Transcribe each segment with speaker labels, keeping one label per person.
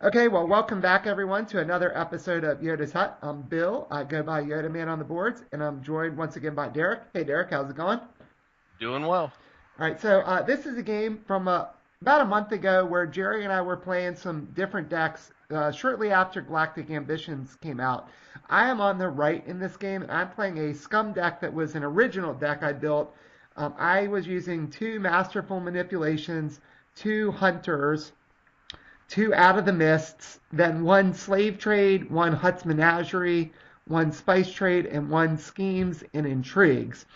Speaker 1: Okay, well, welcome back, everyone, to another episode of Yoda's Hut. I'm Bill. I go by Yoda Man on the boards, and I'm joined once again by Derek. Hey, Derek, how's it going? All
Speaker 2: Doing well.
Speaker 1: right, so this is a game from about a month ago where Jerry and I were playing some different decks shortly after Galactic Ambitions came out. I am on the right in this game, and I'm playing a Scum deck that was an original deck I built. I was using two Masterful Manipulations, two Hunters, two Out of the Mists, then one Slave Trade, one Hut's Menagerie, one Spice Trade, and one Schemes and Intrigues.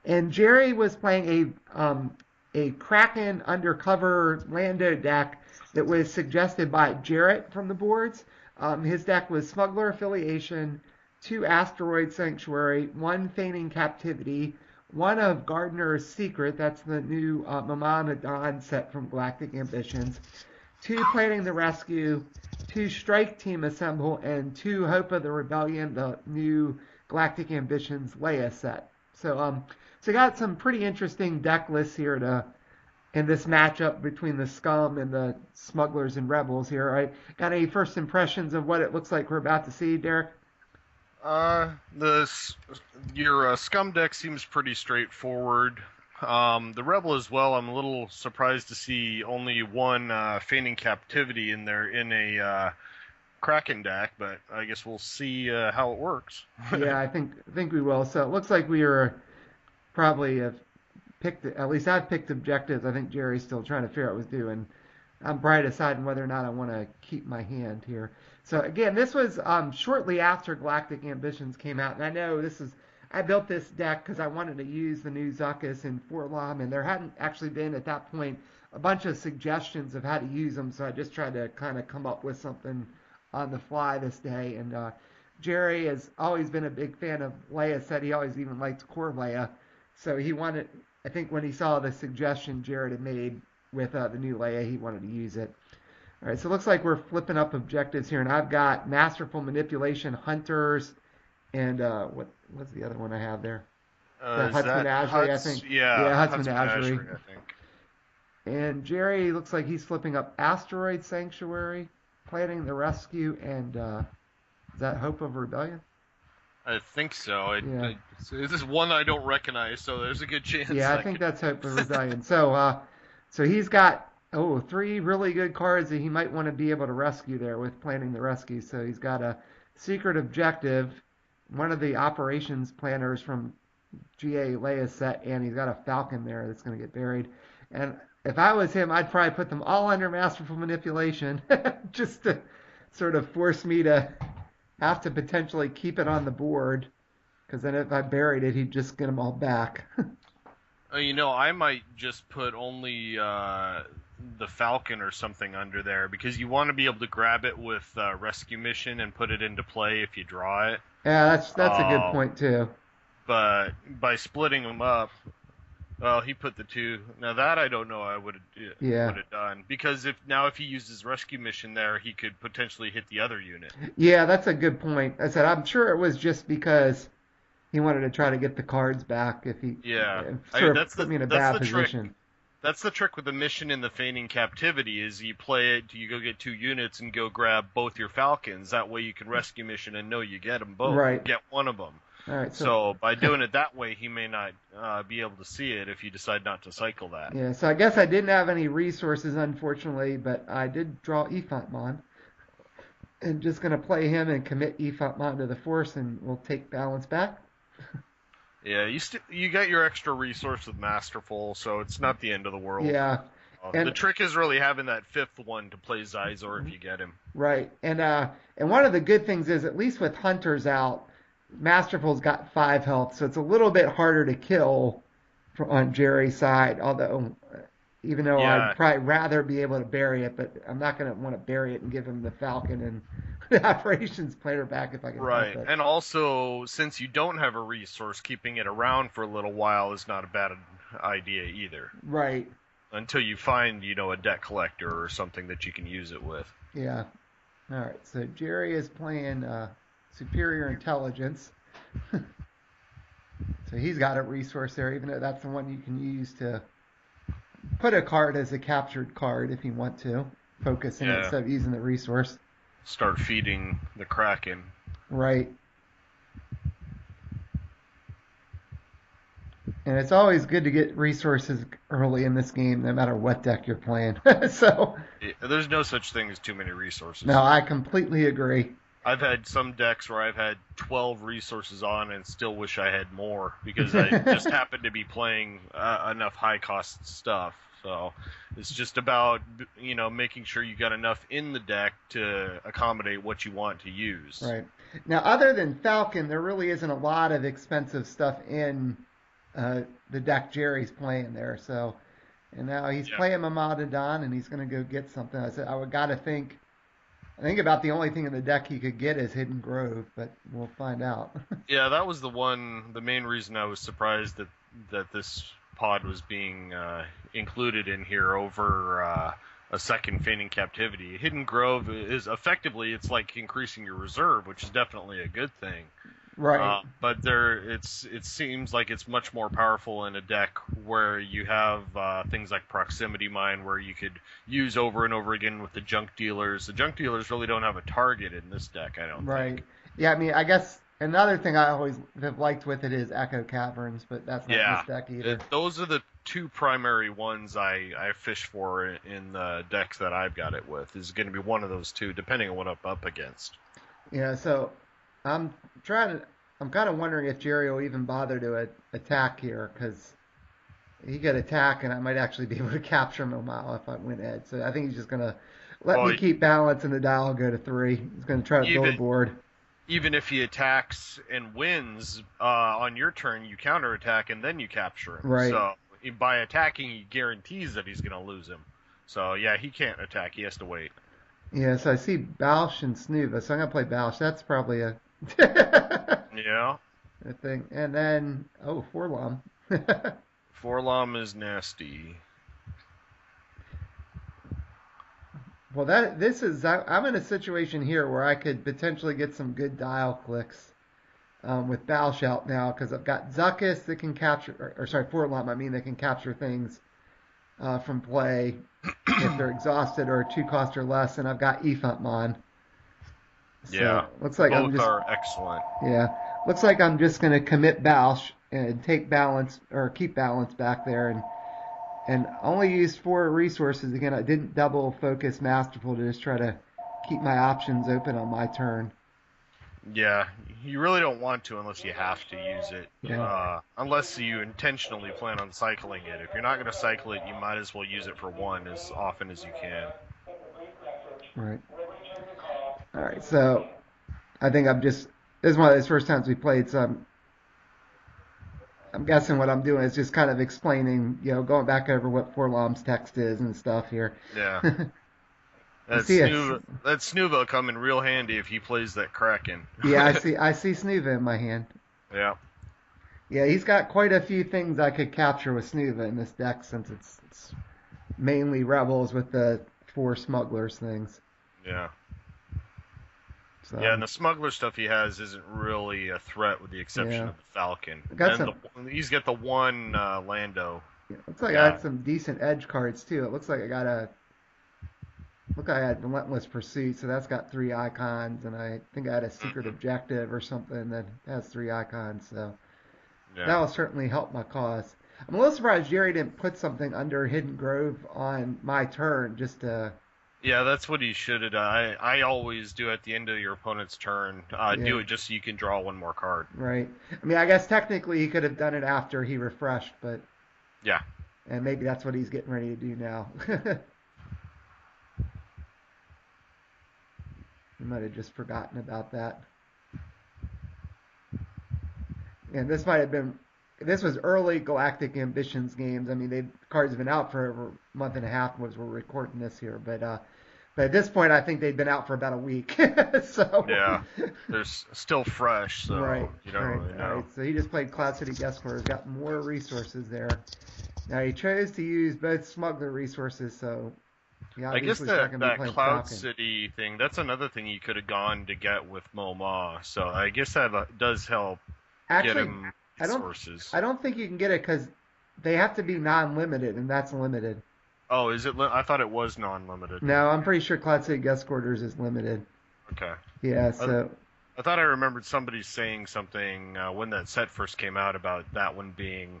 Speaker 1: And Jerry was playing a Kraken undercover Lando deck that was suggested by Jarrett from the boards. His deck was Smuggler Affiliation, two Asteroid Sanctuary, one Feigning Captivity, one of Gardener's Secret, that's the new Mamana Dawn set from Galactic Ambitions, two Planning the Rescue, two Strike Team Assemble, and two Hope of the Rebellion, the new Galactic Ambitions Leia set. So got some pretty interesting deck lists here to in this matchup between the Scum and the Smugglers and Rebels here. Right? Got any first impressions of what it looks like we're about to see, Derek?
Speaker 2: The your scum deck seems pretty straightforward. The rebel as well. I'm a little surprised to see only one feigning captivity in there in a kraken deck, but I guess we'll see how it works.
Speaker 1: Yeah, I think we will. So it looks like we are probably have picked, at least I've picked objectives. I think Jerry's still trying to figure out what he's doing. I'm probably deciding whether or not I want to keep my hand here. So again, this was shortly after Galactic Ambitions came out, and I know I built this deck because I wanted to use the new Zuckuss and Forlom, and there hadn't actually been at that point a bunch of suggestions of how to use them, so I just tried to kind of come up with something on the fly this day. And Jerry has always been a big fan of Leia. Said he always even liked Core Leia, so he wanted. I think when he saw the suggestion Jared had made with the new Leia, he wanted to use it. All right, so it looks like we're flipping up objectives here, and I've got Masterful Manipulation, Hunters, and what's the other one I have there? The
Speaker 2: Is
Speaker 1: Hut's
Speaker 2: that
Speaker 1: Menagerie, I
Speaker 2: Huts?
Speaker 1: think.
Speaker 2: Yeah,
Speaker 1: Yeah, Hut's
Speaker 2: Huts
Speaker 1: Menagerie.
Speaker 2: Menagerie, I think.
Speaker 1: And Jerry looks like he's flipping up Asteroid Sanctuary, Planning the Rescue, and is that Hope of Rebellion?
Speaker 2: I think so.
Speaker 1: Yeah.
Speaker 2: This is one I don't recognize, so there's a good chance
Speaker 1: Yeah, I
Speaker 2: I
Speaker 1: think
Speaker 2: could.
Speaker 1: that's Hope of Rebellion. So he's got three really good cards that he might want to be able to rescue there with planning the rescue. So he's got a secret objective, one of the operations planners from GA Leia set, and he's got a Falcon there that's going to get buried. And if I was him, I'd probably put them all under Masterful Manipulation, just to sort of force me to have to potentially keep it on the board. Because then if I buried it, he'd just get them all back.
Speaker 2: I might just put only the Falcon or something under there because you want to be able to grab it with rescue mission and put it into play if you draw it.
Speaker 1: Yeah, that's a good
Speaker 2: Um,
Speaker 1: point too.
Speaker 2: but by splitting them up, well, he put the two. Now that I don't know, I
Speaker 1: Yeah,
Speaker 2: would have done because if he uses rescue mission there, he could potentially hit the other unit.
Speaker 1: yeah, that's a good point. I said I'm sure it was just because he wanted to try to get the cards back. If he
Speaker 2: Yeah,
Speaker 1: sort of put me in a
Speaker 2: that's
Speaker 1: bad
Speaker 2: the trick.
Speaker 1: position.
Speaker 2: That's the trick with the mission in the feigning captivity is you play it, you go get two units and go grab both your falcons. That way you can rescue mission and know you get them both,
Speaker 1: Right.
Speaker 2: get one of them.
Speaker 1: All right. So
Speaker 2: So by doing it that way, he may not be able to see it if you decide not to cycle that.
Speaker 1: yeah. So I guess I didn't have any resources, unfortunately, but I did draw Ephantmon, and just gonna play him and commit Ephantmon to the force, and we'll take balance back.
Speaker 2: Yeah, you got your extra resource with Masterful, so it's not the end of the world.
Speaker 1: Yeah.
Speaker 2: The
Speaker 1: And
Speaker 2: trick is really having that fifth one to play Zizor if you get him.
Speaker 1: right. And one of the good things is at least with hunters out, Masterful's got 5 health, so it's a little bit harder to kill on Jerry's side. Although, even though I'd
Speaker 2: Yeah,
Speaker 1: probably rather be able to bury it, but I'm not going to want to bury it and give him the Falcon and the operations player back if I can help
Speaker 2: right.
Speaker 1: it.
Speaker 2: And also, since you don't have a resource, keeping it around for a little while is not a bad idea either.
Speaker 1: Right.
Speaker 2: Until you find, a debt collector or something that you can use it with.
Speaker 1: Yeah. All right. So Jerry is playing Superior Intelligence. So he's got a resource there, even though that's the one you can use to put a card as a captured card if you want to. focusing
Speaker 2: Yeah.
Speaker 1: instead of using the resource.
Speaker 2: Start feeding the Kraken.
Speaker 1: Right. And it's always good to get resources early in this game, no matter what deck you're playing. So,
Speaker 2: There's no such thing as too many
Speaker 1: no,
Speaker 2: resources.
Speaker 1: I completely agree.
Speaker 2: I've had some decks where I've had 12 resources on and still wish I had more because I just happen to be playing enough high cost stuff. So it's just about making sure you got enough in the deck to accommodate what you want to use.
Speaker 1: Right. Now, other than Falcon, there really isn't a lot of expensive stuff in the deck Jerry's playing there. So, and now he's
Speaker 2: Yeah.
Speaker 1: playing Mamadadon, and he's going to go get something. I said I would got to think. I think about the only thing in the deck he could get is Hidden Grove, but we'll find out.
Speaker 2: Yeah, that was the main reason I was surprised that this pod was being included in here over a second Feigning Captivity. Hidden Grove is effectively it's like increasing your reserve, which is definitely a good thing.
Speaker 1: Right.
Speaker 2: But it seems like it's much more powerful in a deck where you have things like Proximity Mine, where you could use over and over again with the junk dealers. The junk dealers really don't have a target in this deck, I don't
Speaker 1: Right.
Speaker 2: think.
Speaker 1: Yeah, I mean, I guess another thing I always have liked with it is Echo Caverns, but that's not in this
Speaker 2: Yeah,
Speaker 1: deck either.
Speaker 2: those are the two primary ones I fish for in the decks that I've got it with. Is going to be one of those two, depending on what I'm up against.
Speaker 1: Yeah, so I'm trying to. I'm kind of wondering if Jerry will even bother to attack here because he could attack and I might actually be able to capture him a mile if I win Ed. So I think he's just gonna let
Speaker 2: Well,
Speaker 1: me keep balance and the dial go to 3. He's gonna try to build a
Speaker 2: even
Speaker 1: board.
Speaker 2: even if he attacks and wins on your turn, you counterattack and then you capture him.
Speaker 1: Right.
Speaker 2: So by attacking, he guarantees that he's going to lose him. So yeah, he can't attack. He has to wait.
Speaker 1: Yeah, so I see Bausch and Snuva, so I'm gonna play Bausch. That's probably a
Speaker 2: Yeah,
Speaker 1: a thing. And then Forlom.
Speaker 2: Forlom is nasty.
Speaker 1: Well, I'm in a situation here where I could potentially get some good dial clicks with Bausch out now because I've got Zuckus that can capture, or sorry, Forlom, I mean, that can capture things from play if they're exhausted or 2 cost or less, and I've got Efuntmon. So
Speaker 2: Yeah,
Speaker 1: looks like I'm
Speaker 2: both
Speaker 1: just
Speaker 2: are excellent.
Speaker 1: yeah, looks like I'm just gonna commit Bausch and take balance or keep balance back there and only used 4 resources again. I didn't double focus Masterful to just try to keep my options open on my turn.
Speaker 2: Yeah, you really don't want to unless you have to use it.
Speaker 1: Yeah.
Speaker 2: Unless you intentionally plan on cycling it. If you're not going to cycle it, you might as well use it for one as often as you can.
Speaker 1: Right. All right. So I think this is one of those first times we played, so I'm guessing what I'm doing is just kind of explaining, going back over what Forlom's text is and stuff here.
Speaker 2: Yeah.
Speaker 1: You
Speaker 2: That
Speaker 1: see it?
Speaker 2: Snuva will come in real handy if he plays that Kraken.
Speaker 1: Yeah, I see Snuva in my hand.
Speaker 2: Yeah.
Speaker 1: Yeah, he's got quite a few things I could capture with Snuva in this deck since it's mainly rebels with the 4 smugglers things.
Speaker 2: Yeah.
Speaker 1: So
Speaker 2: Yeah, and the smuggler stuff he has isn't really a threat with the exception
Speaker 1: yeah,
Speaker 2: of the Falcon.
Speaker 1: got
Speaker 2: And
Speaker 1: some.
Speaker 2: he's got the one Lando.
Speaker 1: Yeah, looks like I
Speaker 2: Yeah.
Speaker 1: had some decent edge cards too. It looks like I had Relentless Pursuit, so that's got 3 icons, and I think I had a Secret
Speaker 2: Hmm.
Speaker 1: Objective or something that has 3 icons. So that
Speaker 2: Yeah.
Speaker 1: will certainly help my cause. I'm a little surprised Jerry didn't put something under Hidden Grove on my turn just to
Speaker 2: Yeah, that's what he should have done. I always do at the end of your opponent's turn.
Speaker 1: yeah,
Speaker 2: Do it just so you can draw one more card.
Speaker 1: right. I mean, I guess technically he could have done it after he refreshed, but
Speaker 2: Yeah.
Speaker 1: and maybe that's what he's getting ready to do now. He might have just forgotten about that. And this was early Galactic Ambitions games. I mean, the cards have been out for over a month and a half as we're recording this here, but at this point, I think they've been out for about a week. So
Speaker 2: Yeah. They're still fresh,
Speaker 1: right,
Speaker 2: so you don't
Speaker 1: right,
Speaker 2: really
Speaker 1: all
Speaker 2: know.
Speaker 1: right. So he just played Cloud City Guestlord, got more resources there. Now he chose to use both smuggler resources, so he
Speaker 2: I guess
Speaker 1: obviously is not going to be
Speaker 2: that
Speaker 1: playing
Speaker 2: Cloud
Speaker 1: Falcon.
Speaker 2: City thing, that's another thing you could have gone to get with Moma. So I guess that does help get
Speaker 1: Actually,
Speaker 2: him
Speaker 1: I don't
Speaker 2: resources.
Speaker 1: I don't think you can get it because they have to be non-limited, and that's limited.
Speaker 2: Oh, is it? I thought it was non-limited.
Speaker 1: No, I'm pretty sure Cloud City Guest Quarters is limited.
Speaker 2: Okay.
Speaker 1: Yeah,
Speaker 2: I,
Speaker 1: so
Speaker 2: I thought I remembered somebody saying something when that set first came out about that one being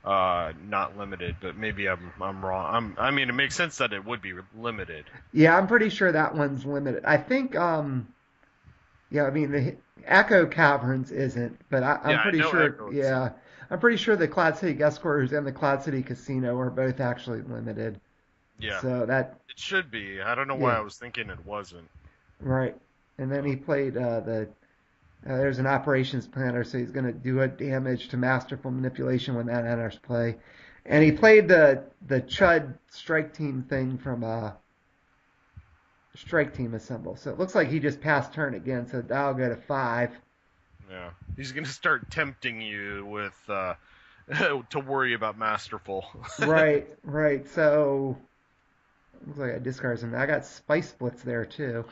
Speaker 2: not limited, but maybe I'm wrong. I mean, it makes sense that it would be limited.
Speaker 1: yeah, I'm pretty sure that one's limited. I think yeah, I mean the Echo Caverns isn't, but I'm
Speaker 2: Yeah, I
Speaker 1: pretty
Speaker 2: know
Speaker 1: sure.
Speaker 2: Echo isn't.
Speaker 1: Yeah, I'm pretty sure the Cloud City Guest Quarters and the Cloud City Casino are both actually limited.
Speaker 2: Yeah,
Speaker 1: So that
Speaker 2: it should be. I don't know why
Speaker 1: yeah,
Speaker 2: I was thinking it wasn't.
Speaker 1: right. And then he played there's an operations planner, so he's going to do a damage to masterful manipulation when that enters play. And he played the Chud strike team thing from strike team assemble. So it looks like he just passed turn again. So that'll go to 5.
Speaker 2: Yeah, he's gonna start tempting you with to worry about masterful.
Speaker 1: Right, right. So looks like I discard some. I got spice splits there too.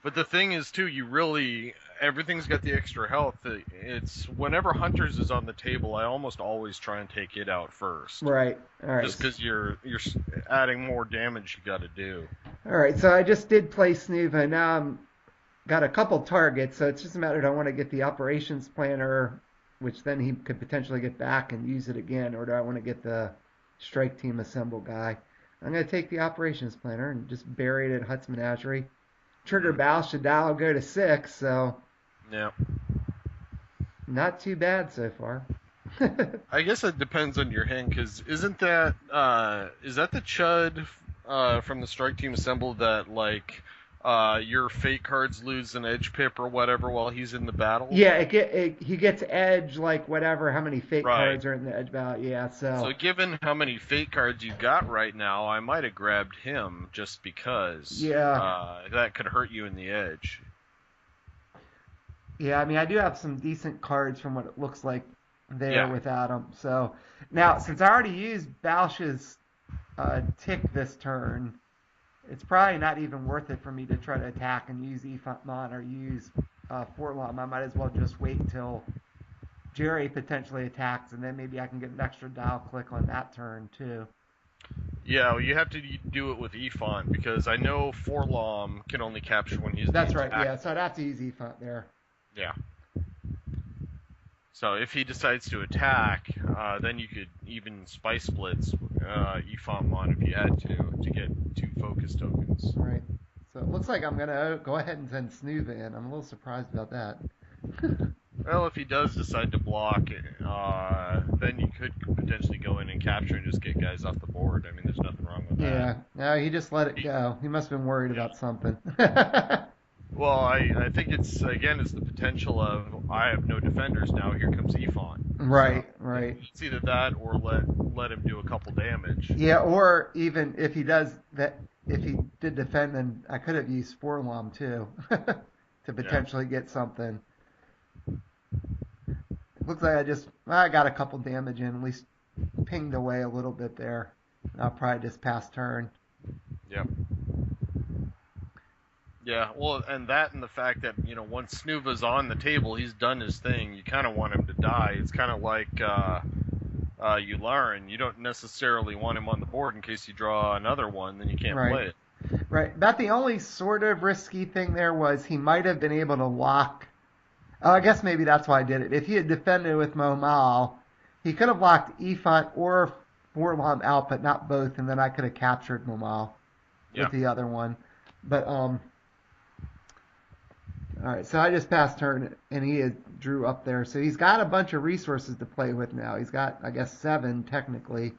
Speaker 2: But the thing is, too, you really everything's got the extra health. It's whenever Hunters is on the table, I almost always try and take it out first,
Speaker 1: Right. All right.
Speaker 2: just because you're adding more damage you got to do.
Speaker 1: All right. So I just did play Snuva. Now I'm got a couple targets. So it's just a matter of do I want to get the operations planner, which then he could potentially get back and use it again, or do I want to get the strike team assemble guy? I'm going to take the operations planner and just bury it at Hut's Menagerie. Trigger
Speaker 2: Hmm.
Speaker 1: Bal Shadal go to 6, so
Speaker 2: Yeah,
Speaker 1: not too bad so far.
Speaker 2: I guess it depends on your hand, because isn't that is that the Chud from the Strike Team Assemble that like your fate cards lose an edge pip or whatever while he's in the battle?
Speaker 1: Yeah, he gets edge like whatever how many fate
Speaker 2: Right.
Speaker 1: cards are in the edge ballot. Yeah, so
Speaker 2: So given how many fate cards you got right now, I might have grabbed him just because
Speaker 1: yeah,
Speaker 2: that could hurt you in the edge.
Speaker 1: yeah. I mean, I do have some decent cards from what it looks like there
Speaker 2: Yeah.
Speaker 1: without him. So now, since I already used Balsh's tick this turn, it's probably not even worth it for me to try to attack and use Efont or use Forlom. I might as well just wait until Jerry potentially attacks, and then maybe I can get an extra dial click on that turn too.
Speaker 2: Yeah, well, you have to do it with Efont because I know Forlom can only capture when he's the
Speaker 1: That's right.
Speaker 2: attack.
Speaker 1: Yeah, so I'd have to use Efont there.
Speaker 2: Yeah. So if he decides to attack, then you could even spice splits Efont if you had to get 2 focus tokens.
Speaker 1: Right. So it looks like I'm gonna go ahead and send Snuva in. I'm a little surprised about that.
Speaker 2: Well, if he does decide to block, then you could potentially go in and capture and just get guys off the board. I mean, there's nothing wrong with that.
Speaker 1: Yeah. No, he just let it
Speaker 2: He-
Speaker 1: go. He must have been worried
Speaker 2: yeah.
Speaker 1: about something.
Speaker 2: Well, I think it's again it's the potential of I have no defenders now. Here comes Efont. So
Speaker 1: Right. Right.
Speaker 2: it's either that or let him do a couple damage.
Speaker 1: Yeah. Or even if he does that, if he did defend, then I could have used Forlom too to
Speaker 2: Yeah.
Speaker 1: potentially get something. Looks like I got a couple damage in, at least pinged away a little bit there. I'll probably just pass turn.
Speaker 2: Yep. Yeah, well, and that and the fact that, once Snuva's on the table, he's done his thing. You kind of want him to die. It's kind of like Yularen. You don't necessarily want him on the board in case you draw another one, then you can't
Speaker 1: Right.
Speaker 2: play it.
Speaker 1: Right. About the only sort of risky thing there was he might have been able to lock. Oh, I guess maybe that's why I did it. If he had defended with Momal, he could have locked Efont or Forlom out, but not both, and then I could have captured Momal
Speaker 2: Yeah.
Speaker 1: with the other one. But all right. So I just passed turn, and he had drew up there. So he's got a bunch of resources to play with now. He's got, I guess, 7 technically,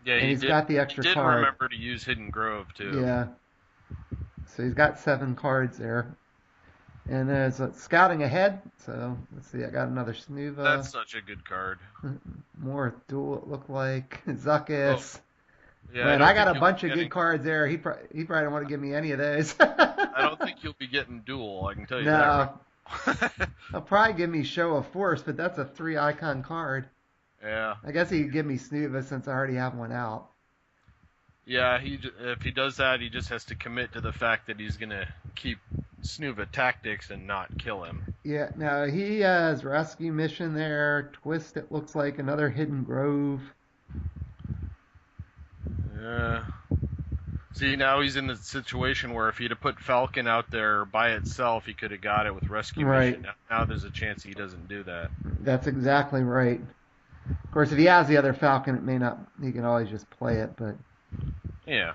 Speaker 2: Yeah,
Speaker 1: and
Speaker 2: he
Speaker 1: he's
Speaker 2: did.
Speaker 1: got the
Speaker 2: He
Speaker 1: extra
Speaker 2: did
Speaker 1: card.
Speaker 2: remember to use Hidden Grove too.
Speaker 1: Yeah. So he's got 7 cards there. And there's scouting ahead. So let's see. I got another Snuva.
Speaker 2: That's such a good card.
Speaker 1: More duel. It looked like
Speaker 2: Oh,
Speaker 1: Zuckus.
Speaker 2: yeah.
Speaker 1: Man,
Speaker 2: don't
Speaker 1: I got
Speaker 2: think
Speaker 1: a
Speaker 2: you'll be
Speaker 1: bunch of
Speaker 2: getting.
Speaker 1: good cards there. He probably don't want to give me any of those.
Speaker 2: I don't think you'll be getting duel. I can tell you that.
Speaker 1: No,
Speaker 2: Right.
Speaker 1: he'll probably give me Show of Force, but that's a 3 icon card.
Speaker 2: Yeah.
Speaker 1: I guess he could give me Snuva since I already have one out.
Speaker 2: Yeah, if he does that, he just has to commit to the fact that he's gonna keep Snuva tactics and not kill him.
Speaker 1: Yeah, now he has Rescue Mission there. Twist, it looks like another Hidden Grove.
Speaker 2: Uh, See, now he's in the situation where if he'd have put Falcon out there by itself, he could have got it with Rescue
Speaker 1: Right.
Speaker 2: Mission. Now there's a chance he doesn't do that.
Speaker 1: That's exactly right. Of course, if he has the other Falcon, it may not. He can always just play it. But
Speaker 2: Yeah.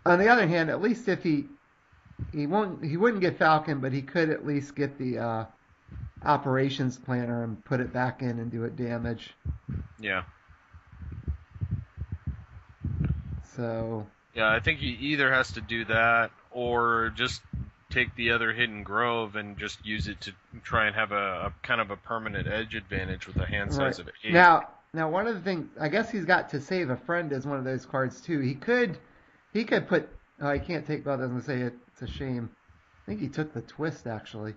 Speaker 1: on the other hand, at least if he wouldn't get Falcon, but he could at least get the operations planner and put it back in and do it damage.
Speaker 2: Yeah.
Speaker 1: So
Speaker 2: Yeah, I think he either has to do that or just take the other Hidden Grove and just use it to try and have a kind of a permanent edge advantage with a hand
Speaker 1: right
Speaker 2: size of 8.
Speaker 1: now one of the things I guess he's got to save a friend as one of those cards too. He could put. Oh, he can't take both. I was gonna say it's a shame. I think he took the twist actually.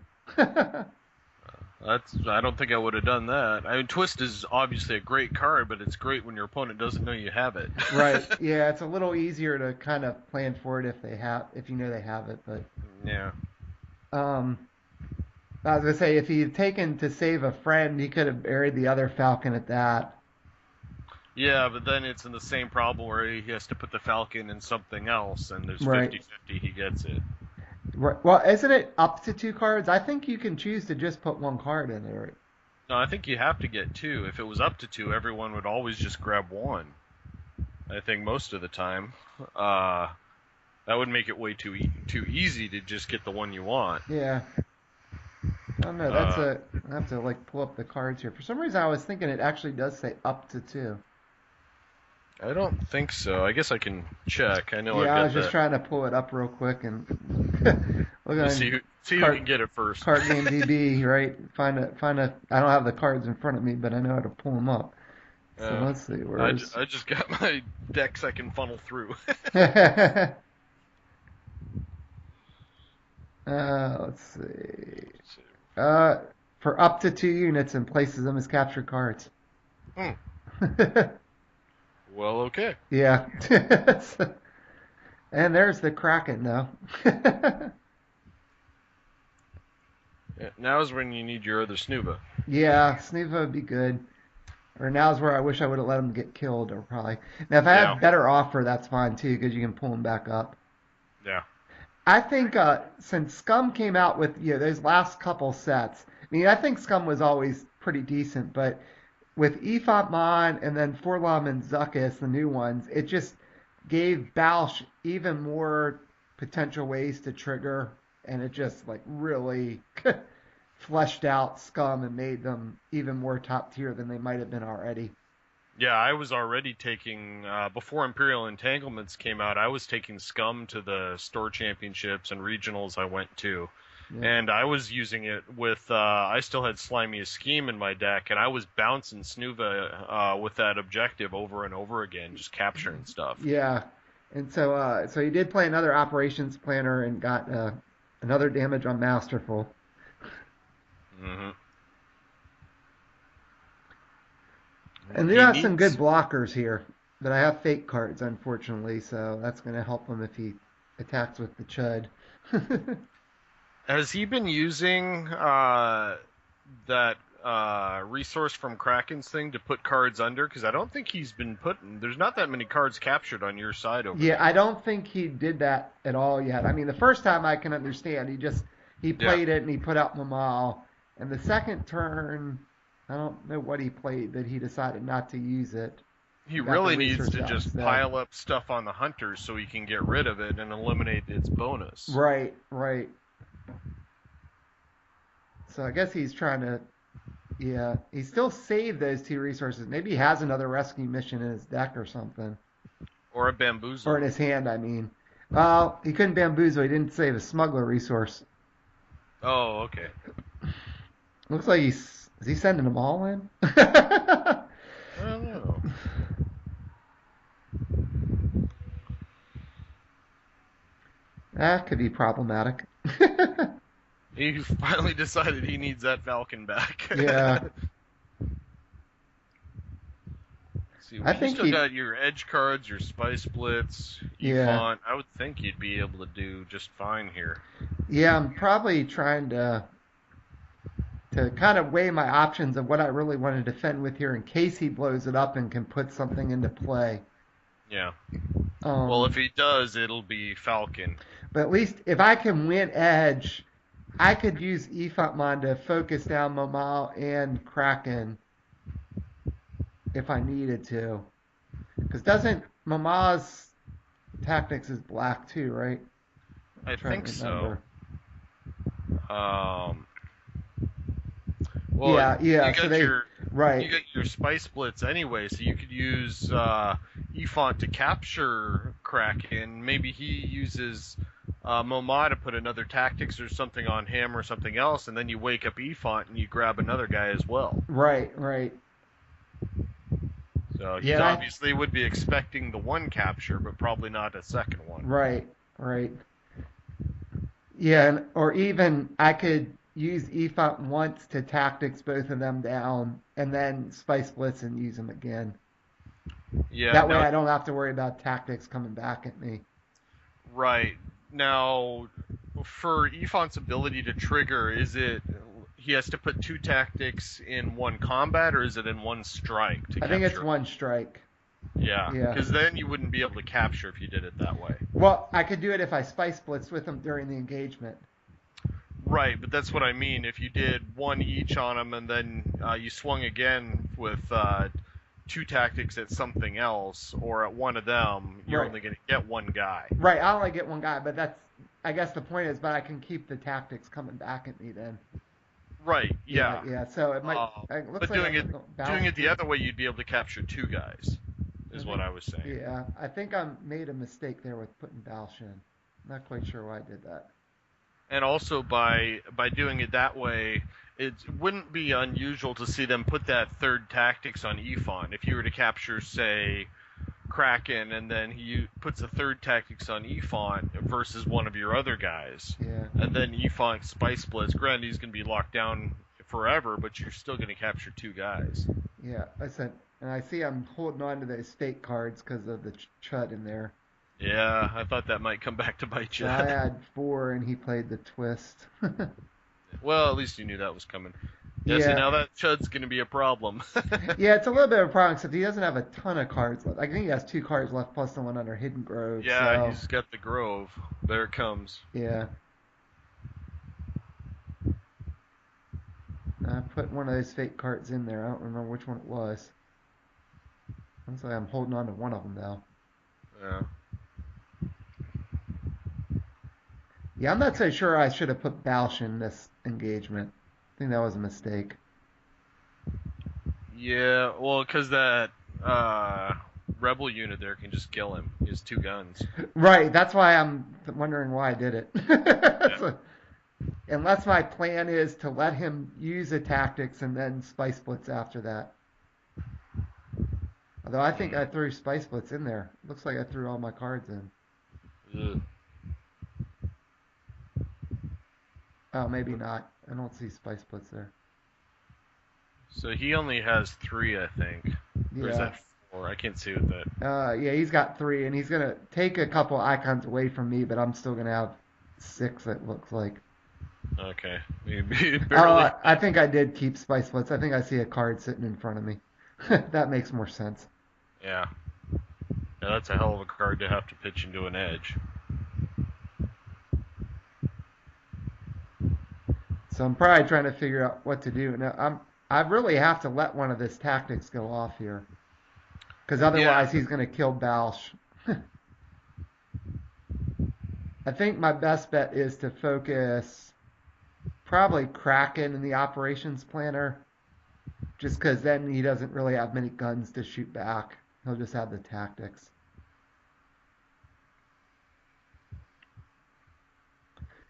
Speaker 2: I don't think I would have done that. I mean, Twist is obviously a great card, but it's great when your opponent doesn't know you have it.
Speaker 1: Right. Yeah, it's a little easier to kind of plan for it if you know they have it. But
Speaker 2: Yeah.
Speaker 1: um, I was gonna say if he had taken to save a friend, he could have buried the other Falcon at that.
Speaker 2: Yeah, but then it's in the same problem where he has to put the Falcon in something else, and there's
Speaker 1: Right.
Speaker 2: 50-50 he gets it.
Speaker 1: Right. Well, isn't it up to two cards? I think you can choose to just put one card in there.
Speaker 2: No, I think you have to get 2. If it was up to 2, everyone would always just grab 1. I think most of the time. That would make it way too easy to just get the one you want.
Speaker 1: Yeah. I don't know. I have to like pull up the cards here. For some reason, I was thinking it actually does say up to two.
Speaker 2: I don't think so. I guess I can check. I know I've
Speaker 1: Yeah,
Speaker 2: got
Speaker 1: I was just
Speaker 2: that.
Speaker 1: trying to pull it up real quick and look
Speaker 2: We'll
Speaker 1: on
Speaker 2: see who
Speaker 1: card,
Speaker 2: can get it first.
Speaker 1: card game DB, right? Find a. I don't have the cards in front of me, but I know how to pull them up. So let's see.
Speaker 2: I just got my decks I can funnel through.
Speaker 1: Let's see. For up to 2 units and places them as captured cards.
Speaker 2: Hmm. Well, okay.
Speaker 1: Yeah. And there's the Kraken, though.
Speaker 2: Now is when you need your other Snuba.
Speaker 1: Yeah, Sneeva would be good. Or now's where I wish I would have let him get killed, or probably. Now, if I
Speaker 2: Yeah.
Speaker 1: had better offer, that's fine too, because you can pull him back up.
Speaker 2: Yeah.
Speaker 1: I think since Scum came out with those last couple sets, I mean, I think Scum was always pretty decent, but with Ephot Mon and then Forlom and Zuckus, the new ones, it just gave Balsh even more potential ways to trigger, and it just like really fleshed out Scum and made them even more top tier than they might have been already.
Speaker 2: Yeah, I was already taking, before Imperial Entanglements came out, I was taking Scum to the store championships and regionals I went to.
Speaker 1: Yeah.
Speaker 2: And I was using it with, I still had Slimiest Scheme in my deck, and I was bouncing Snuva with that objective over and over again, just capturing stuff.
Speaker 1: Yeah, and so he did play another operations planner and got another damage on Masterful.
Speaker 2: Mm-hmm.
Speaker 1: And there are some good blockers here, but I have fake cards, unfortunately, so that's going to help him if he attacks with the Chud.
Speaker 2: Has he been using that resource from Kraken's thing to put cards under? Because I don't think he's been putting. There's not that many cards captured on your side over
Speaker 1: Yeah,
Speaker 2: there.
Speaker 1: I don't think he did that at all yet. I mean, the first time I can understand. He played it and he put out Mamal. And the second turn, I don't know what he played, that he decided not to use it.
Speaker 2: He
Speaker 1: Got
Speaker 2: really
Speaker 1: the
Speaker 2: needs
Speaker 1: research
Speaker 2: to
Speaker 1: out
Speaker 2: just
Speaker 1: instead.
Speaker 2: pile up stuff on the hunters so he can get rid of it and eliminate its bonus.
Speaker 1: Right, right. So I guess he's trying to, yeah, he still saved those 2 resources. Maybe he has another rescue mission in his deck or something.
Speaker 2: Or a bamboozle.
Speaker 1: Or in his hand, I mean. Well, he couldn't bamboozle. He didn't save a smuggler resource.
Speaker 2: Oh, okay.
Speaker 1: Looks like is he sending them all in?
Speaker 2: I don't know.
Speaker 1: That could be problematic.
Speaker 2: He finally decided he needs that Falcon back.
Speaker 1: Yeah.
Speaker 2: See,
Speaker 1: I
Speaker 2: you
Speaker 1: think
Speaker 2: still
Speaker 1: he-
Speaker 2: got your edge cards, your spice splits,
Speaker 1: Yeah.
Speaker 2: Yvonne. I would think you'd be able to do just fine here.
Speaker 1: Yeah, I'm probably trying to kind of weigh my options of what I really want to defend with here in case he blows it up and can put something into play.
Speaker 2: Yeah. Well, if
Speaker 1: Um,
Speaker 2: he does, it'll be Falcon.
Speaker 1: but at least if I can win edge, I could use Ifatmon to focus down Momal and Kraken if I needed to. Because doesn't Momal's tactics is black too, right? I'm
Speaker 2: I
Speaker 1: trying to
Speaker 2: think so.
Speaker 1: remember.
Speaker 2: Um, well,
Speaker 1: Yeah, yeah.
Speaker 2: you
Speaker 1: So
Speaker 2: got
Speaker 1: they
Speaker 2: your you
Speaker 1: right,
Speaker 2: got your spice splits anyway, so you could use Efont to capture Kraken. Maybe he uses Moma to put another tactics or something on him or something else, and then you wake up Efont and you grab another guy as well.
Speaker 1: right.
Speaker 2: So he's
Speaker 1: Yeah,
Speaker 2: obviously would be expecting the one capture, but probably not a second one.
Speaker 1: right. Yeah, or even I could use Efont once to tactics both of them down, and then Spice Blitz and use them again.
Speaker 2: Yeah.
Speaker 1: That way
Speaker 2: Now,
Speaker 1: I don't have to worry about tactics coming back at me.
Speaker 2: right now, for Efont's ability to trigger, is it he has to put two tactics in one combat, or is it in one strike to
Speaker 1: I think it's
Speaker 2: capture?
Speaker 1: one strike.
Speaker 2: Yeah,
Speaker 1: Yeah.
Speaker 2: because then you wouldn't be able to capture if you did it that way.
Speaker 1: Well, I could do it if I Spice Blitz with them during the engagement.
Speaker 2: Right, but that's what I mean. If you did one each on them and then you swung again with two tactics at something else or at one of them, you're
Speaker 1: Right.
Speaker 2: only going to get one guy.
Speaker 1: Right. I only get one guy, but that's I guess the point is, but I can keep the tactics coming back at me then.
Speaker 2: Right,
Speaker 1: Yeah,
Speaker 2: yeah.
Speaker 1: yeah. So it might. It looks
Speaker 2: But
Speaker 1: like
Speaker 2: doing
Speaker 1: I'm
Speaker 2: it
Speaker 1: gonna
Speaker 2: doing
Speaker 1: balance
Speaker 2: it the
Speaker 1: too.
Speaker 2: other way, you'd be able to capture two guys,
Speaker 1: I
Speaker 2: is what
Speaker 1: think.
Speaker 2: I was saying.
Speaker 1: Yeah, I think I made a mistake there with putting Balsh in. Not quite sure why I did that.
Speaker 2: And also by doing it that way, it wouldn't be unusual to see them put that third tactics on Efont. If you were to capture, say, Kraken, and then he puts a third tactics on Efont versus one of your other guys,
Speaker 1: Yeah,
Speaker 2: and then Efont spice splits. Granted, he's going to be locked down forever, but you're still going to capture two guys.
Speaker 1: yeah. I said, and I see I'm holding on to those fake cards because of the chud in there.
Speaker 2: Yeah, I thought that might come back to bite
Speaker 1: So
Speaker 2: you.
Speaker 1: I had four, and he played the twist.
Speaker 2: Well, at least you knew that was coming. Yeah, see,
Speaker 1: Yeah,
Speaker 2: now that Chud's going to be a problem.
Speaker 1: yeah. It's a little bit of a problem except he doesn't have a ton of cards left. I think he has two cards left plus the one under Hidden Grove.
Speaker 2: Yeah,
Speaker 1: So
Speaker 2: he's got the Grove. There it comes.
Speaker 1: yeah, I put one of those fake cards in there. I don't remember which one it was. Looks like I'm holding on to one of them though.
Speaker 2: Yeah.
Speaker 1: Yeah, I'm not so sure I should have put Balsh in this engagement. I think that was a mistake.
Speaker 2: Yeah, well, because that rebel unit there can just kill him. He has two guns.
Speaker 1: Right, that's why I'm wondering why I did it.
Speaker 2: Yeah.
Speaker 1: So, unless my plan is to let him use the tactics and then Spice Blitz after that. Although I think I threw Spice Blitz in there. Looks like I threw all my cards in.
Speaker 2: Ugh.
Speaker 1: Oh, maybe not. I don't see Spice Blitz there.
Speaker 2: So he only has three, I think. Or is
Speaker 1: Yeah.
Speaker 2: that four? I can't see what that.
Speaker 1: Yeah, he's got three, and he's gonna take a couple icons away from me, but I'm still gonna have six. It looks like.
Speaker 2: Okay, maybe
Speaker 1: Oh,
Speaker 2: barely.
Speaker 1: I think I did keep Spice Blitz. I think I see a card sitting in front of me. That makes more sense.
Speaker 2: Yeah. Yeah, that's a hell of a card to have to pitch into an edge.
Speaker 1: So I'm probably trying to figure out what to do. Now I really have to let one of his tactics go off here, because
Speaker 2: Yeah,
Speaker 1: otherwise he's gonna kill Balsh. I think my best bet is to focus probably Kraken in the operations planner, just because then he doesn't really have many guns to shoot back. He'll just have the tactics.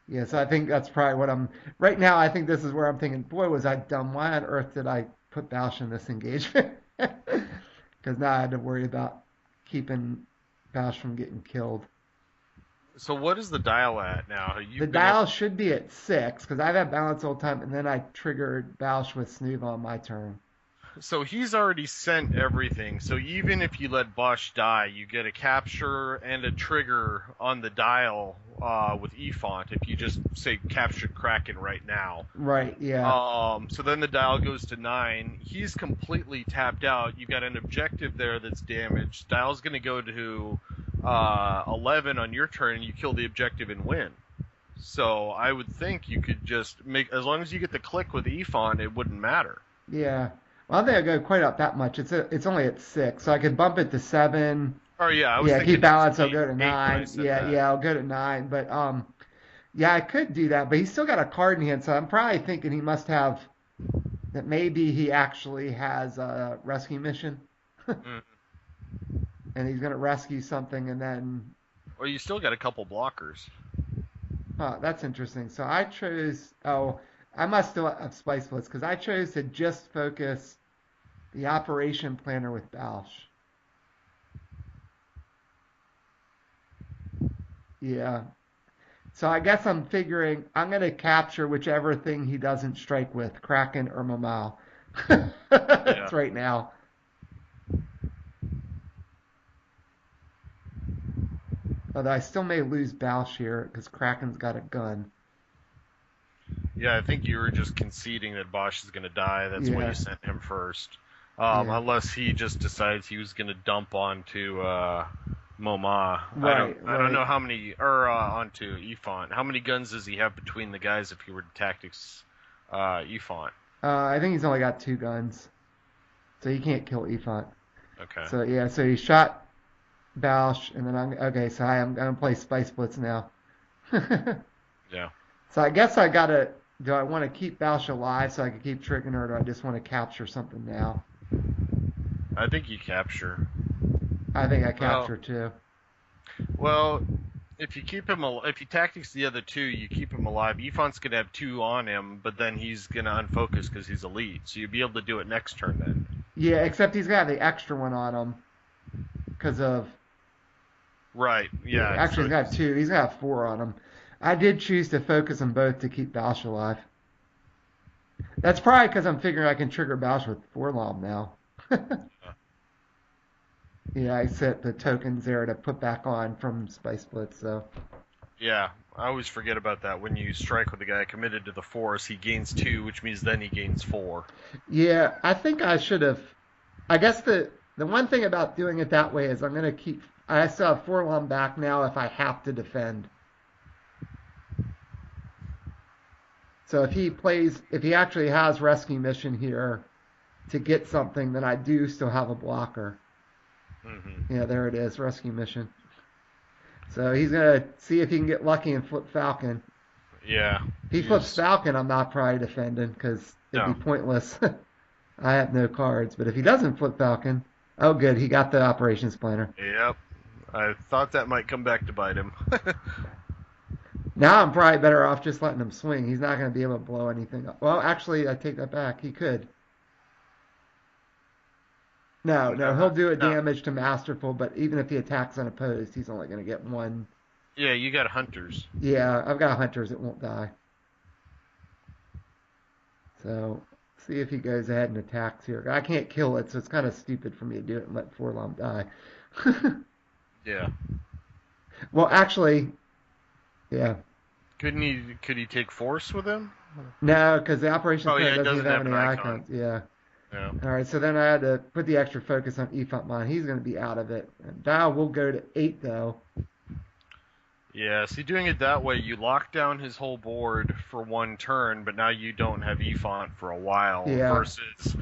Speaker 1: Yeah, so I think that's probably what I'm right now. I think this is where I'm thinking, boy, was I dumb. Why on earth did I put Balsh in this engagement? Because now I had to worry about keeping Balsh from getting killed.
Speaker 2: so what is the dial at now?
Speaker 1: The
Speaker 2: You've been able.
Speaker 1: dial should be at 6 because I've had balance all the time, and then I triggered Balsh with Snoove on my turn.
Speaker 2: So he's already sent everything. So even if you let Bosch die, you get a capture and a trigger on the dial with Efont. If you just say captured Kraken right now.
Speaker 1: Right, yeah.
Speaker 2: So then the dial goes to 9. He's completely tapped out. You've got an objective there that's damaged. Dial's going to go to 11 on your turn, and you kill the objective and win. So I would think you could just make, as long as you get the click with Efont, it wouldn't matter.
Speaker 1: Yeah. Well, I think I'll go quite up that much. It's only at 6, so I could bump it to 7.
Speaker 2: Oh yeah, I was
Speaker 1: Yeah, keep
Speaker 2: thinking it was
Speaker 1: balance. I'll go to
Speaker 2: 8 when I
Speaker 1: 9.
Speaker 2: said
Speaker 1: Yeah,
Speaker 2: that.
Speaker 1: yeah, I'll go to 9. But yeah, I could do that. But he's still got a card in hand, so I'm probably thinking he must have that. Maybe he actually has a rescue mission,
Speaker 2: Mm.
Speaker 1: and he's gonna rescue something, and then
Speaker 2: Well, you still got a couple blockers.
Speaker 1: that's interesting. So I chose. Oh, I must still have Spice Blitz because I chose to just focus the operation planner with Balsh. Yeah. So I guess I'm figuring I'm gonna capture whichever thing he doesn't strike with, Kraken or Mamal.
Speaker 2: Yeah.
Speaker 1: That's right now. Although I still may lose Balsh here because Kraken's got a gun.
Speaker 2: Yeah, I think you were just conceding that Bosch is going to die. That's why
Speaker 1: Yeah,
Speaker 2: you sent him first.
Speaker 1: yeah.
Speaker 2: Unless he just decides he was going to dump onto Moma.
Speaker 1: Right,
Speaker 2: I don't
Speaker 1: right.
Speaker 2: know how many, or onto Efont. How many guns does he have between the guys if he were to tactics Efont?
Speaker 1: I think he's only got 2 guns, so he can't kill Efont.
Speaker 2: Okay.
Speaker 1: So yeah, so he shot Balsh, and then I'm okay. So I'm gonna play Spice Blitz now.
Speaker 2: Yeah.
Speaker 1: So I guess I gotta. Do I want to keep Balsh alive so I can keep triggering her, or do I just want to capture something now?
Speaker 2: I think you capture.
Speaker 1: I think I
Speaker 2: Well,
Speaker 1: capture too.
Speaker 2: well, if you keep him, if you tactics the other two, you keep him alive. Efont's gonna have 2 on him, but then he's gonna unfocus because he's elite. So you'll be able to do it next turn then.
Speaker 1: Yeah, except he's got the extra one on him because of.
Speaker 2: Right. Yeah.
Speaker 1: Actually,
Speaker 2: So
Speaker 1: he's got 2. He's got 4 on him. I did choose to focus them both to keep Balsh alive. That's probably because I'm figuring I can trigger Balsh with 4 now. Yeah, I set the tokens there to put back on from Spice Blitz. So
Speaker 2: yeah, I always forget about that. When you strike with a guy committed to the force, he gains 2, which means then he gains 4.
Speaker 1: yeah, I think I should have. I guess the one thing about doing it that way is I'm gonna keep. I still have 4 back now if I have to defend. So if he actually has rescue mission here to get something, then I do still have a blocker.
Speaker 2: Hmm.
Speaker 1: Yeah, there it is, rescue mission. So he's gonna see if he can get lucky and flip Falcon.
Speaker 2: Yeah.
Speaker 1: If he flips
Speaker 2: He's
Speaker 1: Falcon, I'm not probably defending because it'd be
Speaker 2: no.
Speaker 1: pointless. I have no cards. But if he doesn't flip Falcon, oh good, he got the operations planner.
Speaker 2: Yep. I thought that might come back to bite him.
Speaker 1: Now I'm probably better off just letting him swing. He's not going to be able to blow anything up. Well, actually, I take that back. He could. No, no, he'll do a
Speaker 2: No.
Speaker 1: damage to Masterful, but even if he attacks unopposed, he's only going to get 1.
Speaker 2: Yeah, you got hunters.
Speaker 1: Yeah, I've got Hunters. It won't die. So see if he goes ahead and attacks here. I can't kill it, so it's kind of stupid for me to do it and let Forlom die.
Speaker 2: Yeah.
Speaker 1: Well, actually, yeah.
Speaker 2: Couldn't he? Could he take force with him?
Speaker 1: No, because the operations
Speaker 2: Oh yeah,
Speaker 1: player
Speaker 2: he
Speaker 1: doesn't
Speaker 2: doesn't
Speaker 1: even have
Speaker 2: have
Speaker 1: any
Speaker 2: an icon.
Speaker 1: icons. Yeah.
Speaker 2: Yeah.
Speaker 1: All right, so then I had to put the extra focus on Efont. He's going to be out of it. And Dial will go to 8, though.
Speaker 2: Yeah, see, doing it that way, you lock down his whole board for 1 turn, but now you don't have Efont for a while,
Speaker 1: Yeah.
Speaker 2: versus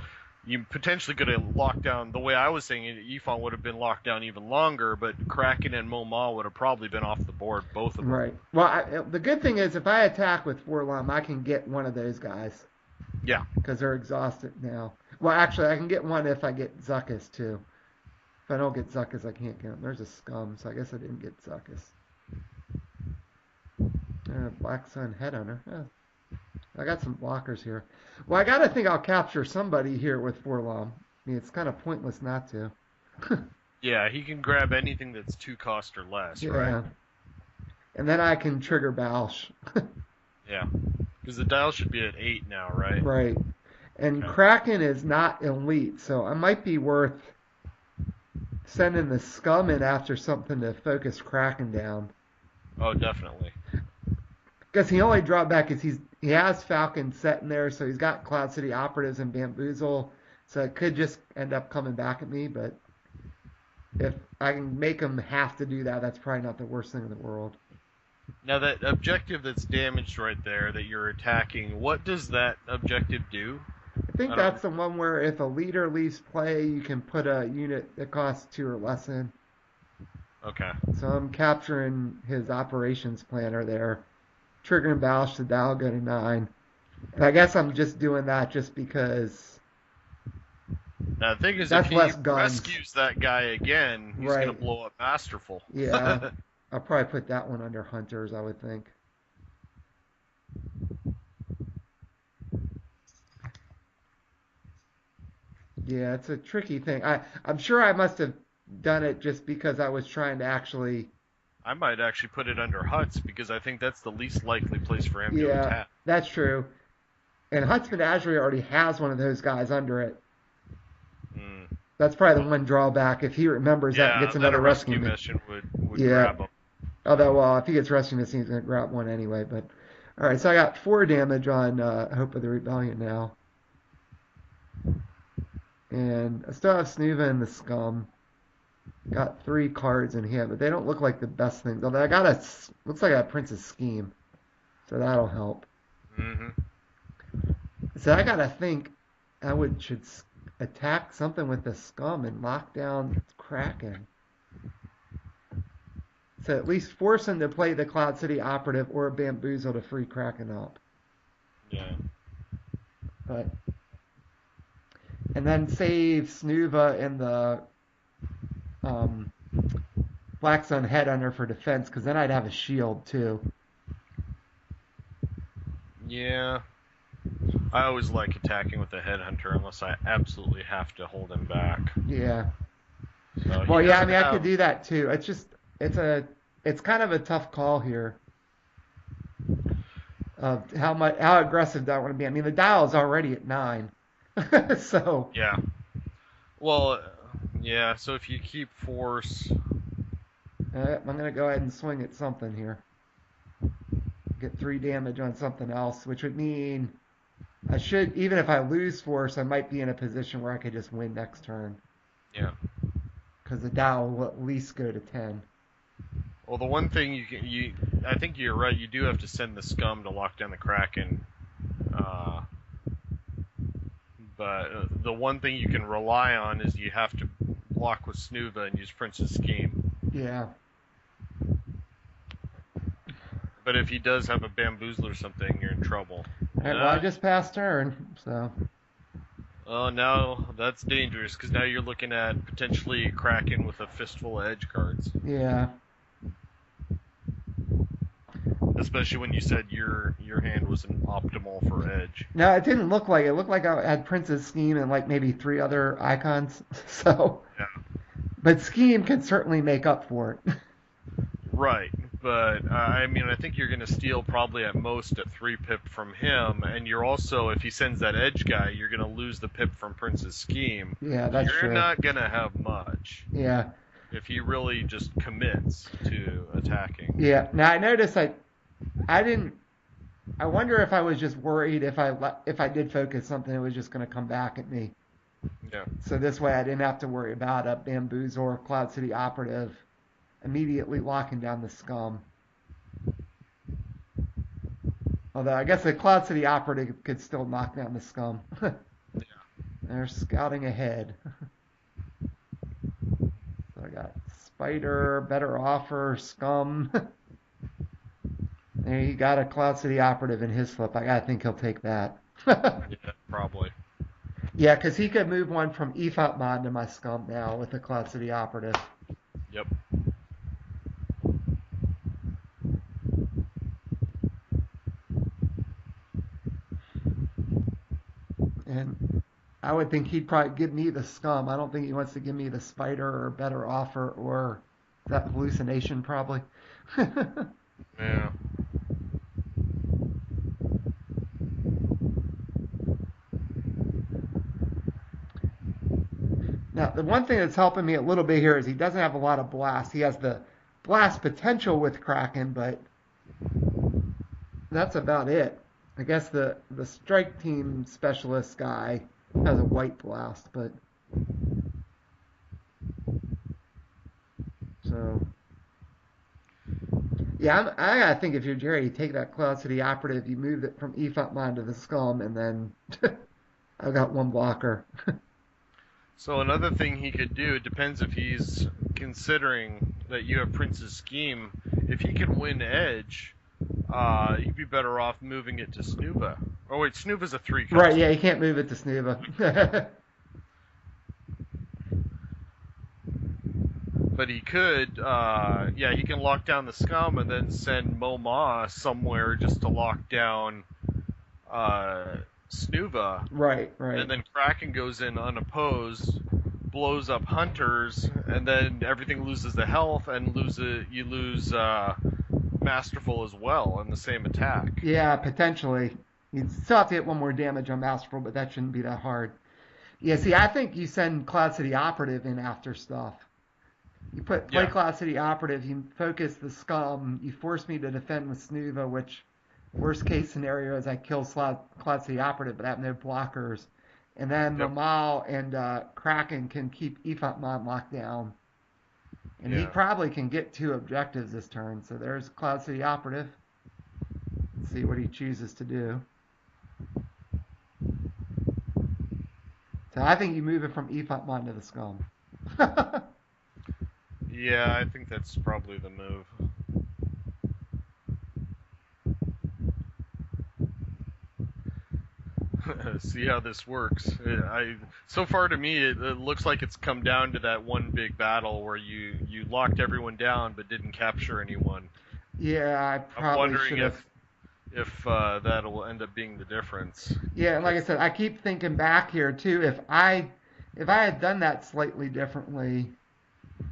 Speaker 2: you potentially could have locked down, the way I was saying it, Efont would have been locked down even longer, but Kraken and Moma would have probably been off the board, both of them.
Speaker 1: Right. Well, the good thing is if I attack with Forlom, I can get one of those guys
Speaker 2: Yeah.
Speaker 1: because they're exhausted now. Well, actually, I can get one if I get Zuckus, too. If I don't get Zuckus, I can't get him. There's a Scum, so I guess I didn't get Zuckus. Black Sun Headhunter. Oh, I got some blockers here. Well, I got to think I'll capture somebody here with Forlom. I mean, it's kind of pointless not to.
Speaker 2: Yeah, he can grab anything that's 2 cost or less,
Speaker 1: Yeah.
Speaker 2: right?
Speaker 1: And then I can trigger Balsh.
Speaker 2: Yeah. Because the dial should be at 8 now, right?
Speaker 1: Right. And
Speaker 2: Okay.
Speaker 1: Kraken is not elite, so it might be worth sending the Scum in after something to focus Kraken down.
Speaker 2: Oh, definitely.
Speaker 1: Because he only dropped back because he has Falcon set in there, so he's got Cloud City Operatives and Bamboozle, so it could just end up coming back at me. But if I can make him have to do that, that's probably not the worst thing in the world.
Speaker 2: Now that objective that's damaged right there that you're attacking, what does that objective do?
Speaker 1: I think
Speaker 2: I don't.
Speaker 1: that's the one where if a leader leaves play, you can put a unit that costs 2 or less in.
Speaker 2: Okay.
Speaker 1: So I'm capturing his operations planner there, triggering Balish to dial go to 9. And I guess I'm just doing that just because
Speaker 2: Now the thing is, if
Speaker 1: that's
Speaker 2: he
Speaker 1: less guns.
Speaker 2: rescues that guy again, he's gonna
Speaker 1: Right.
Speaker 2: blow up Masterful.
Speaker 1: Yeah. I'll probably put that one under Hunters, I would think. Yeah, it's a tricky thing. I'm sure I must have done it just because I was trying to actually.
Speaker 2: I might actually put it under Huts because I think that's the least likely place for him to
Speaker 1: Yeah,
Speaker 2: attack.
Speaker 1: that's true. And Huntsman Menagerie already has one of those guys under it.
Speaker 2: Hmm.
Speaker 1: That's probably
Speaker 2: Well,
Speaker 1: the one drawback. If he remembers that and
Speaker 2: yeah,
Speaker 1: gets
Speaker 2: then a
Speaker 1: another rescue
Speaker 2: rescue
Speaker 1: mission.
Speaker 2: mission would
Speaker 1: Yeah.
Speaker 2: grab him.
Speaker 1: Although, well, if he gets rescue mission, he's going to grab one anyway. But all right, so I got 4 damage on Hope of the Rebellion now. And I still have Snuva and the Scum. Got 3 cards in hand, but they don't look like the best things. Although I got looks like I got Prince's Scheme, so that'll help.
Speaker 2: Hmm.
Speaker 1: So I gotta think I should attack something with the Scum and lock down Kraken. So at least force him to play the Cloud City Operative or a Bamboozle to free Kraken up.
Speaker 2: Yeah.
Speaker 1: But and then save Snuva and the um, Black Sun Headhunter for defense, because then I'd have a shield too.
Speaker 2: Yeah. I always like attacking with the headhunter unless I absolutely have to hold him back.
Speaker 1: Yeah.
Speaker 2: So he
Speaker 1: Well, yeah. I
Speaker 2: doesn't
Speaker 1: mean, I could
Speaker 2: have.
Speaker 1: do that too. It's just it's kind of a tough call here of how aggressive do I want to be. I mean, the dial is already at 9, so
Speaker 2: Yeah. Well, yeah. So if you keep force,
Speaker 1: I'm gonna go ahead and swing at something here. Get 3 damage on something else, which would mean I should, even if I lose force, I might be in a position where I could just win next turn
Speaker 2: yeah.
Speaker 1: because the dial will at least go to 10.
Speaker 2: Well, the one thing I think you're right. You do have to send the Scum to lock down the Kraken. Uh, but the one thing you can rely on is you have to block with Snuva and use Prince's Scheme.
Speaker 1: Yeah.
Speaker 2: But if he does have a bamboozle or something, you're in trouble.
Speaker 1: All right. Well, I just passed turn, so
Speaker 2: Oh, now that's dangerous because now you're looking at potentially Kraken with a fistful of edge cards.
Speaker 1: yeah.
Speaker 2: Especially when you said your hand wasn't optimal for edge.
Speaker 1: No, it didn't look like it. It looked like I had Prince's Scheme and like maybe 3 other icons. So,
Speaker 2: Yeah.
Speaker 1: but Scheme can certainly make up for it.
Speaker 2: Right, but I mean, I think you're going to steal probably at most a 3 pip from him, and you're also, if he sends that edge guy, you're going to lose the pip from Prince's Scheme.
Speaker 1: Yeah, that's
Speaker 2: You're
Speaker 1: true.
Speaker 2: not going to have much
Speaker 1: Yeah.
Speaker 2: if he really just commits to attacking.
Speaker 1: Yeah. Now I noticed I didn't. I wonder if I was just worried if I did focus something, it was just going to come back at me.
Speaker 2: Yeah.
Speaker 1: So this way, I didn't have to worry about a Bamboozle or Cloud City Operative immediately locking down the Scum. Although I guess the Cloud City Operative could still knock down the Scum.
Speaker 2: Yeah.
Speaker 1: They're scouting ahead. So I got Spider, Better Offer, Scum. And he got a Cloud City Operative in his flip. I gotta think he'll take that.
Speaker 2: Yeah, probably.
Speaker 1: Yeah, because he could move one from EFOP mod to my Scum now with the Cloud City Operative.
Speaker 2: Yep.
Speaker 1: And I would think he'd probably give me the Scum. I don't think he wants to give me the Spider or Better Offer or that Hallucination probably.
Speaker 2: Yeah.
Speaker 1: Now, the one thing that's helping me a little bit here is he doesn't have a lot of blast. He has the blast potential with Kraken, but that's about it. I guess the strike team specialist guy has a white blast, but so yeah, I gotta think if you're Jerry, you take that Cloud City Operative, you move it from Ephotmon to the Scum, and then I've got one blocker.
Speaker 2: So another thing he could do, it depends if he's considering that you have Prince's scheme. If he can win Edge, you'd be better off moving it to Snuva. Oh wait, Snuva's a 3
Speaker 1: Right,
Speaker 2: cost.
Speaker 1: yeah, you can't move it to Snuva.
Speaker 2: But he could, yeah, he can lock down the Scum and then send Moma somewhere just to lock down Snuva.
Speaker 1: Right, right.
Speaker 2: And then Kraken goes in unopposed, blows up Hunters, and then everything loses the health, and you lose Masterful as well in the same attack.
Speaker 1: Yeah, potentially. You'd still have to get one more damage on Masterful, but that shouldn't be that hard. Yeah, see, I think you send Cloud City Operative in after stuff. You play
Speaker 2: Yeah,
Speaker 1: Cloud City Operative, you focus the Scum, you force me to defend with Snuva, which worst case scenario is I kill Cloud City Operative, but I have no blockers. And then
Speaker 2: yep,
Speaker 1: Mamal and Kraken can keep Ephotmon locked down. And he
Speaker 2: yeah.
Speaker 1: probably can get 2 objectives this turn. So there's Cloud City Operative. Let's see what he chooses to do. So I think you move it from Ephotmon to the Scum.
Speaker 2: Yeah, I think that's probably the move. See how this works. So far to me, it looks like it's come down to that one big battle where you locked everyone down but didn't capture anyone.
Speaker 1: Yeah, I
Speaker 2: I'm
Speaker 1: probably
Speaker 2: wondering
Speaker 1: should have.
Speaker 2: if that'll end up being the difference.
Speaker 1: Yeah, and like I
Speaker 2: Cause
Speaker 1: said, I keep thinking back here too. If I had done that slightly differently,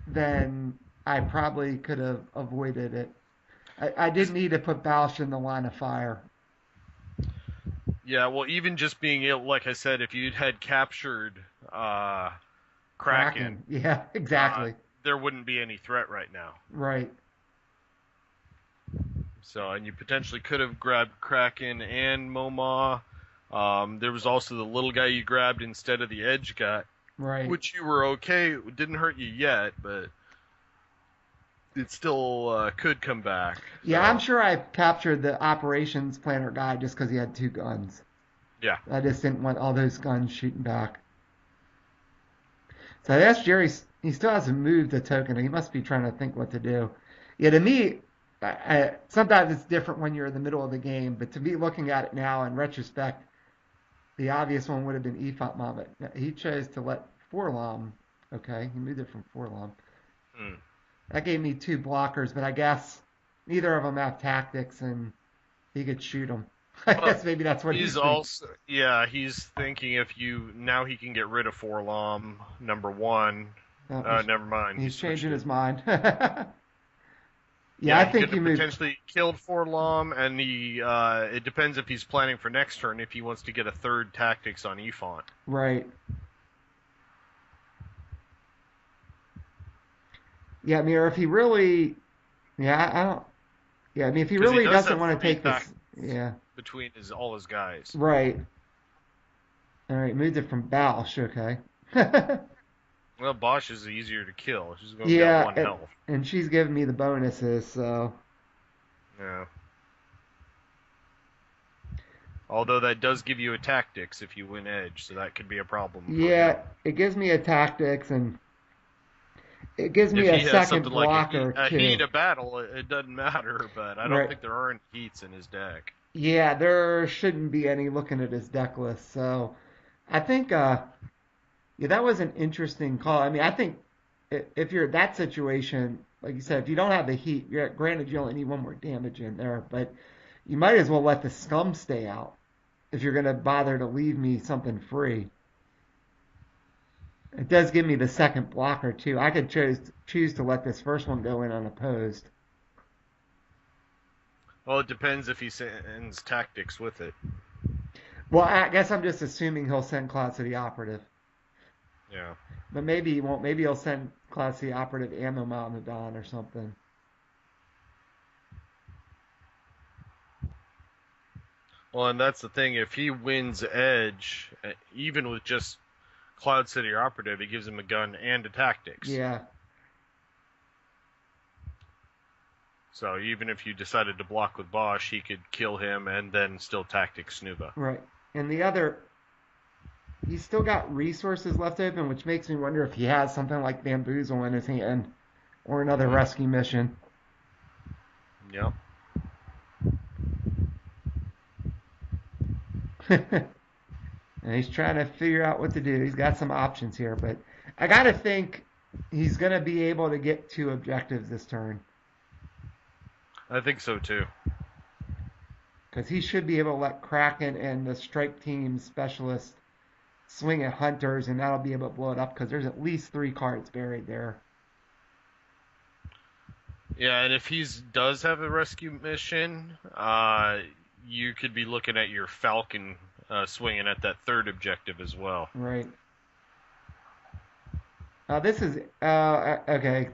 Speaker 1: then I probably could have avoided it. I didn't need to put Balsh in the line of fire.
Speaker 2: yeah, well, even just being able, like I said, if you'd had captured Kraken,
Speaker 1: Kraken. Yeah,
Speaker 2: uh,
Speaker 1: exactly.
Speaker 2: there wouldn't be any threat right now.
Speaker 1: Right.
Speaker 2: So, and you potentially could have grabbed Kraken and Moma. There was also the little guy you grabbed instead of the edge guy,
Speaker 1: Right.
Speaker 2: which you were okay. It didn't hurt you yet, but it still could come back.
Speaker 1: Yeah, I'm
Speaker 2: So,
Speaker 1: sure I captured the operations planner guy just because he had 2 guns.
Speaker 2: yeah.
Speaker 1: I just didn't want all those guns shooting back. So I asked Jerry. He still hasn't moved the token. He must be trying to think what to do. Yeah, to me, sometimes it's different when you're in the middle of the game. But to me, looking at it now in retrospect, the obvious one would have been Efont Mom. But he chose to let Forlom. Okay, he moved it from Forlom.
Speaker 2: Hmm.
Speaker 1: That gave me 2 blockers, but I guess neither of them have tactics, and he could shoot them. I
Speaker 2: Well,
Speaker 1: guess maybe that's what he's
Speaker 2: he's
Speaker 1: thinking.
Speaker 2: also, yeah, he's thinking if you, now he can get rid of Forlom, number one.
Speaker 1: Oh,
Speaker 2: Never mind, he
Speaker 1: he's
Speaker 2: switched
Speaker 1: changing
Speaker 2: it.
Speaker 1: his mind. Yeah,
Speaker 2: Yeah,
Speaker 1: I
Speaker 2: he
Speaker 1: think
Speaker 2: could
Speaker 1: he
Speaker 2: have
Speaker 1: moved.
Speaker 2: potentially killed Forlom, and it depends if he's planning for next turn, if he wants to get a third tactics on Efont.
Speaker 1: Right. Yeah, I mean, or if he really, yeah, I don't. Yeah, I mean, if he
Speaker 2: Because he
Speaker 1: really
Speaker 2: does
Speaker 1: doesn't
Speaker 2: have
Speaker 1: want to
Speaker 2: three
Speaker 1: take this,
Speaker 2: tactics
Speaker 1: yeah,
Speaker 2: between all his guys.
Speaker 1: right. All right, moved it from Balsh. Okay.
Speaker 2: Well, Bosch is easier to kill. She's only got
Speaker 1: Yeah,
Speaker 2: one health.
Speaker 1: and she's giving me the bonuses, so
Speaker 2: Yeah. Although that does give you a tactics if you win edge, so that could be a problem for him.
Speaker 1: yeah, it gives me a tactics and it gives me
Speaker 2: If
Speaker 1: a
Speaker 2: he has
Speaker 1: second
Speaker 2: something like
Speaker 1: blocker
Speaker 2: a
Speaker 1: too.
Speaker 2: heat of battle, it doesn't matter. But I don't
Speaker 1: Right.
Speaker 2: think there are any heats in his deck.
Speaker 1: Yeah, there shouldn't be any looking at his deck list. So I think yeah, that was an interesting call. I mean, I think if you're in that situation, like you said, if you don't have the heat, granted you only need one more damage in there, but you might as well let the scum stay out if you're gonna bother to leave me something free. It does give me the second blocker too. I could choose to let this first one go in unopposed.
Speaker 2: Well, it depends if he sends tactics with it.
Speaker 1: Well, I guess I'm just assuming he'll send Cloud City Operative.
Speaker 2: Yeah.
Speaker 1: But maybe he won't. Maybe he'll send Class C operative ammo mounted on or something.
Speaker 2: Well, and that's the thing. If he wins Edge, even with just Cloud City Operative, he gives him a gun and a tactics.
Speaker 1: Yeah,
Speaker 2: So even if you decided to block with Bosch, he could kill him and then still tactic Snuba.
Speaker 1: right. And the other, he's still got resources left open, which makes me wonder if he has something like Bamboozle in his hand or another
Speaker 2: Mm-hmm.
Speaker 1: rescue mission.
Speaker 2: Yep.
Speaker 1: And he's trying to figure out what to do. He's got some options here, but I got to think he's going to be able to get two objectives this turn
Speaker 2: I think so too.
Speaker 1: because he should be able to let Kraken and the strike team specialist swing at hunters, and that'll be able to blow it up because there's at least 3 cards buried there.
Speaker 2: Yeah, and if he does have a rescue mission, you could be looking at your Falcon swinging at that third objective as well.
Speaker 1: Right. This is okay.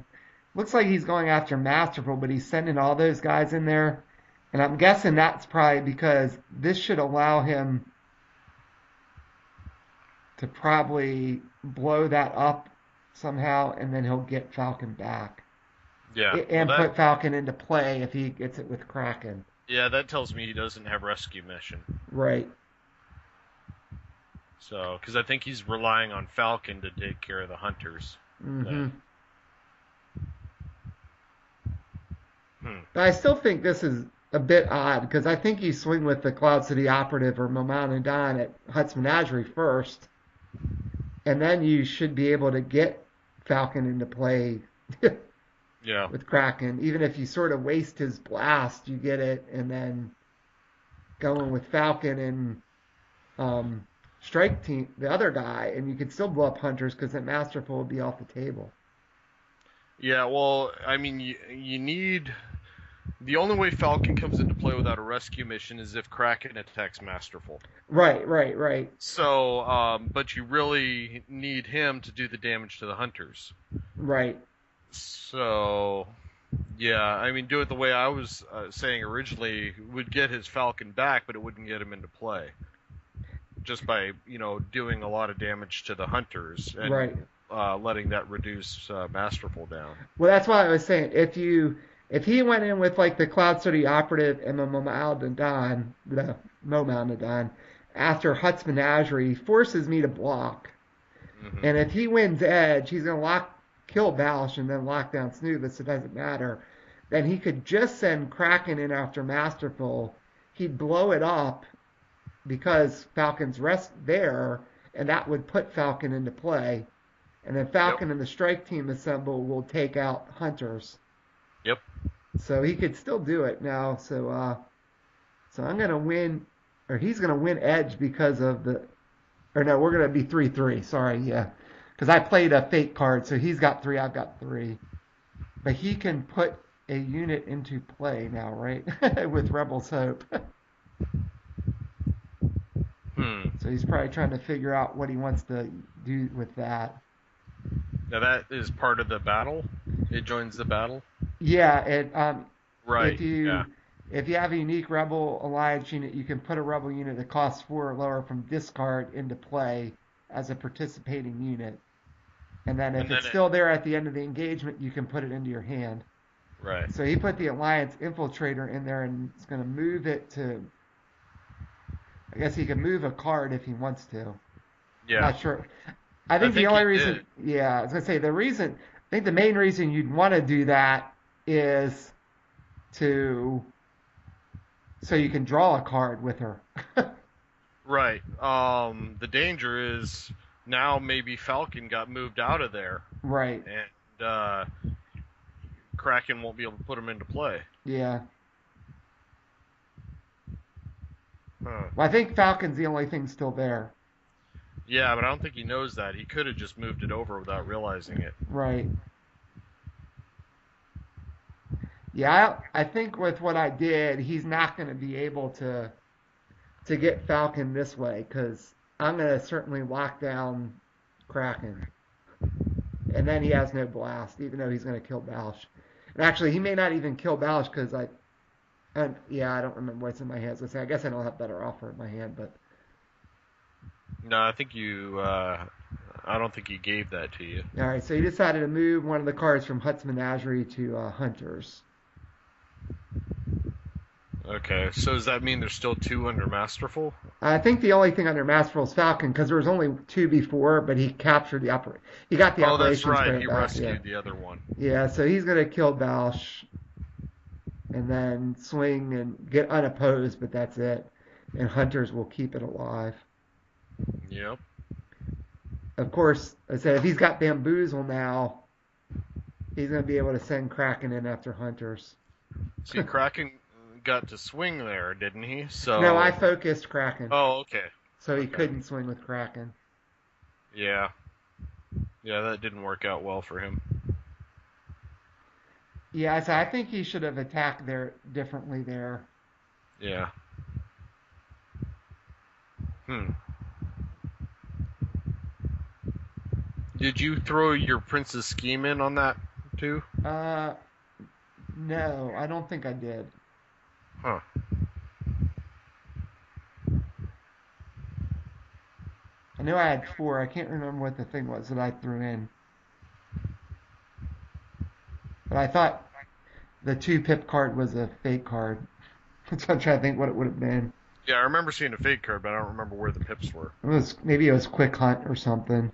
Speaker 1: Looks like he's going after Masterful, but he's sending all those guys in there, and I'm guessing that's probably because this should allow him to probably blow that up somehow, and then he'll get Falcon back
Speaker 2: Yeah,
Speaker 1: and put Falcon into play if he gets it with Kraken.
Speaker 2: yeah, that tells me he doesn't have rescue mission.
Speaker 1: Right.
Speaker 2: So, because I think he's relying on Falcon to take care of the hunters.
Speaker 1: Mm-hmm.
Speaker 2: Hmm.
Speaker 1: But I still think this is a bit odd because I think you swing with the Cloud City Operative or Moman and Don at Hutt's Menagerie first, and then you should be able to get Falcon into play
Speaker 2: Yeah.
Speaker 1: with Kraken. Even if you sort of waste his blast, you get it, and then going with Falcon and strike team, the other guy, and you could still blow up hunters because that Masterful would be off the table.
Speaker 2: Yeah, well, I mean, you need. The only way Falcon comes into play without a rescue mission is if Kraken attacks Masterful.
Speaker 1: Right.
Speaker 2: So, but you really need him to do the damage to the hunters.
Speaker 1: Right.
Speaker 2: So, yeah, I mean, do it the way I was saying originally would get his Falcon back, but it wouldn't get him into play. Just by, doing a lot of damage to the hunters and
Speaker 1: Right.
Speaker 2: letting that reduce Masterful down.
Speaker 1: Well, that's why I was saying if he went in with like the Cloud City Operative and the Momoundadon after Hutt's Menagerie, he forces me to block.
Speaker 2: Mm-hmm.
Speaker 1: And if he wins Edge, he's gonna kill Balsh and then lock down Snoova, so it doesn't matter. Then he could just send Kraken in after Masterful. He'd blow it up because Falcon's rest there, and that would put Falcon into play. And then Falcon and the strike team assemble will take out hunters.
Speaker 2: Yep.
Speaker 1: So he could still do it now. So I'm gonna win, or he's gonna win Edge because of or no, we're gonna be 3-3. Sorry, yeah, because I played a fake card, so he's got 3, I've got 3. But he can put a unit into play now, right? With Rebel's Hope. So he's probably trying to figure out what he wants to do with that.
Speaker 2: Now that is part of the battle. It joins the battle.
Speaker 1: Yeah,
Speaker 2: Right.
Speaker 1: If you have a unique Rebel Alliance unit, you can put a Rebel unit that costs 4 or lower from discard into play as a participating unit. And then if it's still there at the end of the engagement, you can put it into your hand.
Speaker 2: Right.
Speaker 1: So he put the Alliance Infiltrator in there and is going to move it to. I guess he can move a card if he wants to.
Speaker 2: Yeah.
Speaker 1: Not sure. I think the only reason.
Speaker 2: Did.
Speaker 1: Yeah, I was going to say I think the main reason you'd want to do that is so you can draw a card with her.
Speaker 2: Right. The danger is now maybe Falcon got moved out of there.
Speaker 1: Right.
Speaker 2: And Kraken won't be able to put him into play.
Speaker 1: Yeah.
Speaker 2: Huh.
Speaker 1: Well, I think Falcon's the only thing still there.
Speaker 2: Yeah, but I don't think he knows that. He could have just moved it over without realizing it.
Speaker 1: Right. Yeah, I think with what I did, he's not going to be able to get Falcon this way because I'm going to certainly lock down Kraken. And then he has no blast, even though he's going to kill Balsh. And actually, he may not even kill Balsh because yeah, I don't remember what's in my hand. I guess I don't have better offer in my hand, but
Speaker 2: No, I think you. I don't think he gave that to you.
Speaker 1: all right. So he decided to move one of the cards from Hutt's Menagerie to Hunters.
Speaker 2: Okay, so does that mean there's still two under Masterful?
Speaker 1: I think the only thing under Masterful is Falcon because there was only two before, but he captured the upper. He got the
Speaker 2: Oh, that's
Speaker 1: operations
Speaker 2: right.
Speaker 1: credit
Speaker 2: He
Speaker 1: back. Yeah,
Speaker 2: rescued the other one.
Speaker 1: yeah. So he's gonna kill Balsh and then swing and get unopposed, but that's it. And Hunters will keep it alive.
Speaker 2: Yep.
Speaker 1: Of course, I said if he's got Bamboozle now, he's gonna be able to send Kraken in after Hunters.
Speaker 2: See, Kraken got to swing there, didn't he?
Speaker 1: No, I
Speaker 2: So.
Speaker 1: focused Kraken,
Speaker 2: Oh, okay.
Speaker 1: so he
Speaker 2: Okay.
Speaker 1: couldn't swing with Kraken.
Speaker 2: Yeah. Yeah, that didn't work out well for him.
Speaker 1: Yeah, so I think he should have attacked there differently there.
Speaker 2: Yeah. Hmm. Did you throw your Prince's Scheme in on that too?
Speaker 1: Uh, no, I don't think I did.
Speaker 2: Huh.
Speaker 1: I know I had four. I can't remember what the thing was that I threw in. But I thought the two pip card was a fake card. So I'm trying to think what it would have been.
Speaker 2: Yeah, I remember seeing a fake card, but I don't remember where the pips were.
Speaker 1: Maybe it was Quick Hunt or something.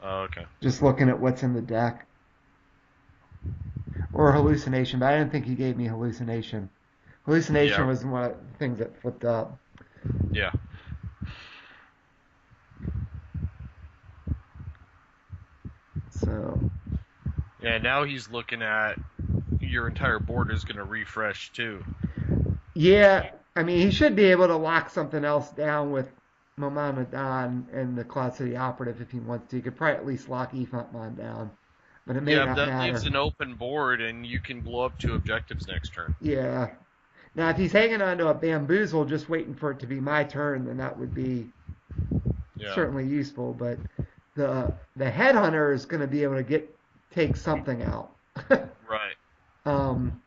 Speaker 2: Oh, okay.
Speaker 1: Just looking at what's in the deck. Or hallucination, but I didn't think he gave me hallucination. Hallucination
Speaker 2: Yeah.
Speaker 1: was one of the things that flipped up.
Speaker 2: Yeah.
Speaker 1: So
Speaker 2: Yeah, now he's looking at your entire board is going to refresh too.
Speaker 1: yeah, I mean he should be able to lock something else down with Mohammedan and the Cloud City Operative if he wants to. He could probably at least lock Efuntmon down, but it may
Speaker 2: Yeah, but
Speaker 1: not
Speaker 2: that
Speaker 1: matter.
Speaker 2: leaves an open board, and you can blow up two objectives next turn.
Speaker 1: Yeah. Now if he's hanging on to a bamboozle just waiting for it to be my turn, then that would be
Speaker 2: Yeah.
Speaker 1: certainly useful. But the headhunter is going to be able to take something out.
Speaker 2: Right.
Speaker 1: um,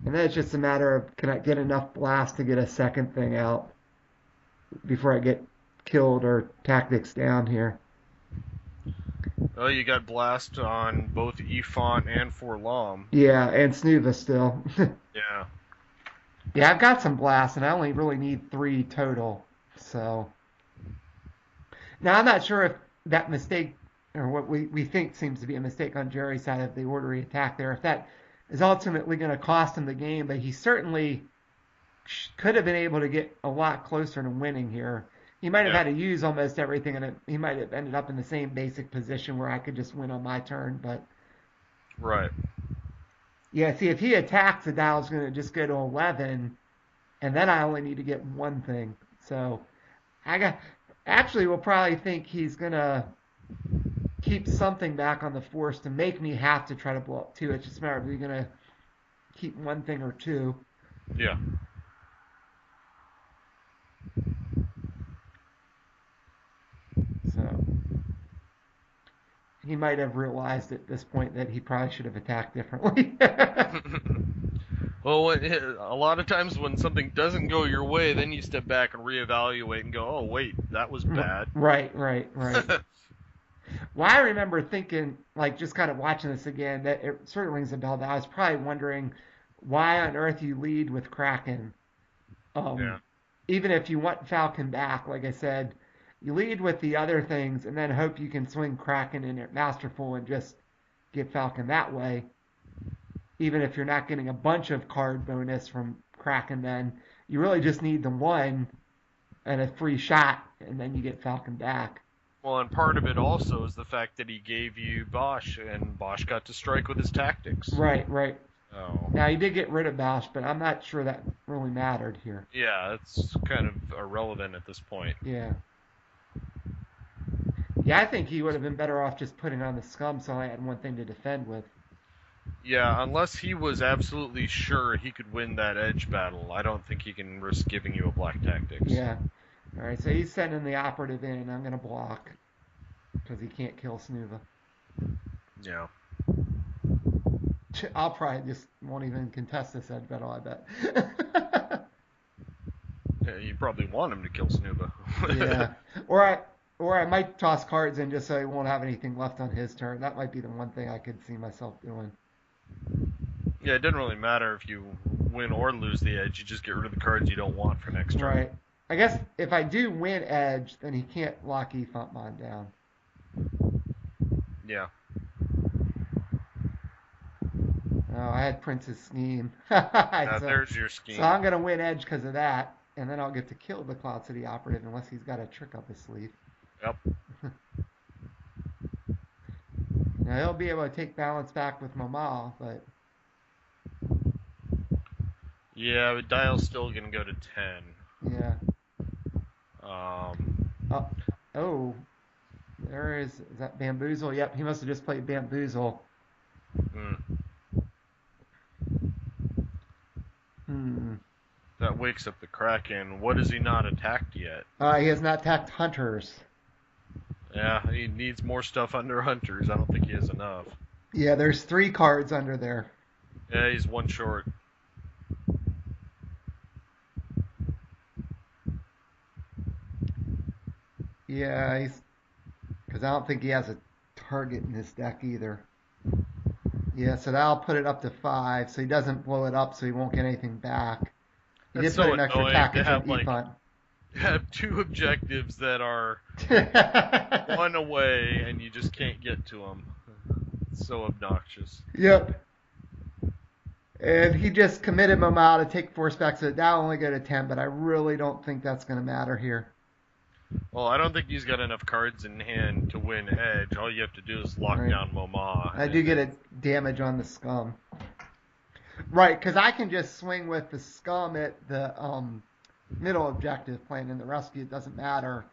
Speaker 1: and then it's just a matter of can I get enough blast to get a second thing out before I get killed or tactics down here.
Speaker 2: Oh, you got blast on both Efont and Forlom.
Speaker 1: Yeah, and Snuva still.
Speaker 2: Yeah.
Speaker 1: Yeah, I've got some blast, and I only really need three total. So now I'm not sure if that mistake, or what we think seems to be a mistake on Jerry's side of the orderly attack there, if that is ultimately going to cost him the game, but he certainly could have been able to get a lot closer to winning here. He might have
Speaker 2: Yeah.
Speaker 1: had to use almost everything, and he might have ended up in the same basic position where I could just win on my turn. But
Speaker 2: Right.
Speaker 1: yeah, see, if he attacks, the dial's going to just go to 11, and then I only need to get one thing. So I got actually will probably think he's going to keep something back on the force to make me have to try to blow up two. It's just a matter of you're going to keep one thing or two.
Speaker 2: Yeah.
Speaker 1: So he might have realized at this point that he probably should have attacked differently.
Speaker 2: Well, a lot of times when something doesn't go your way, then you step back and reevaluate and go, "Oh, wait, that was bad."
Speaker 1: Right, right, right. Well, I remember thinking, like, just kind of watching this again, that it sort of rings a bell that I was probably wondering why on earth you lead with Kraken.
Speaker 2: Yeah.
Speaker 1: Um, Even if you want Falcon back, like I said, you lead with the other things and then hope you can swing Kraken in at Masterful and just get Falcon that way. Even if you're not getting a bunch of card bonus from Kraken, then you really just need the one and a free shot, and then you get Falcon back.
Speaker 2: Well, and part of it also is the fact that he gave you Bosch, and Bosch got to strike with his tactics.
Speaker 1: Right, right.
Speaker 2: Oh.
Speaker 1: Now he did get rid of Bausch, but I'm not sure that really mattered here.
Speaker 2: Yeah, it's kind of irrelevant at this point.
Speaker 1: Yeah. Yeah, I think he would have been better off just putting on the Scum so I had one thing to defend with.
Speaker 2: Yeah, unless he was absolutely sure he could win that edge battle, I don't think he can risk giving you a black tactics.
Speaker 1: Yeah. All right, so he's sending the operative in. I'm going to block. because he can't kill Snuva.
Speaker 2: Yeah.
Speaker 1: I'll probably just won't even contest this edge battle, I bet.
Speaker 2: Yeah, you probably want him to kill Snuba.
Speaker 1: Yeah. Or I might toss cards in just so he won't have anything left on his turn. That might be the one thing I could see myself doing.
Speaker 2: Yeah, it doesn't really matter if you win or lose the edge. You just get rid of the cards you don't want for next turn.
Speaker 1: Right. I guess if I do win edge, then he can't lock Efuntmon down.
Speaker 2: Yeah.
Speaker 1: Oh, I had Prince's Scheme. so,
Speaker 2: There's your
Speaker 1: so
Speaker 2: scheme.
Speaker 1: I'm going to win edge because of that, and then I'll get to kill the Cloud City operative unless he's got a trick up his sleeve.
Speaker 2: Yep.
Speaker 1: Now he'll be able to take balance back with Mama, but
Speaker 2: Yeah, but Dial's still gonna go to 10.
Speaker 1: yeah.
Speaker 2: Um,
Speaker 1: Oh, oh, there is that Bamboozle? Yep, he must have just played Bamboozle.
Speaker 2: mm,
Speaker 1: Hmm.
Speaker 2: that wakes up the Kraken. What has he not attacked yet?
Speaker 1: He has not attacked hunters.
Speaker 2: Yeah, he needs more stuff under Hunters. I don't think he has enough.
Speaker 1: Yeah, there's 3 cards under there.
Speaker 2: Yeah, he's one short.
Speaker 1: Yeah, he's because I don't think he has a target in his deck either. Yeah, so that'll put it up to 5, so he doesn't blow it up, so he won't get anything back. He
Speaker 2: That's
Speaker 1: did put
Speaker 2: so
Speaker 1: an extra
Speaker 2: annoying to
Speaker 1: package on
Speaker 2: have
Speaker 1: Efunt.
Speaker 2: have two objectives that are one away and you just can't get to them. It's so obnoxious.
Speaker 1: Yep. And he just committed Momau to take 4 specs, so that'll only go to 10, but I really don't think that's going to matter here.
Speaker 2: Well, I don't think he's got enough cards in hand to win Edge. All you have to do is lock
Speaker 1: Right.
Speaker 2: down Moma.
Speaker 1: I do get a damage on the Scum. Right, because I can just swing with the Scum at the middle objective playing in the rescue. It doesn't matter.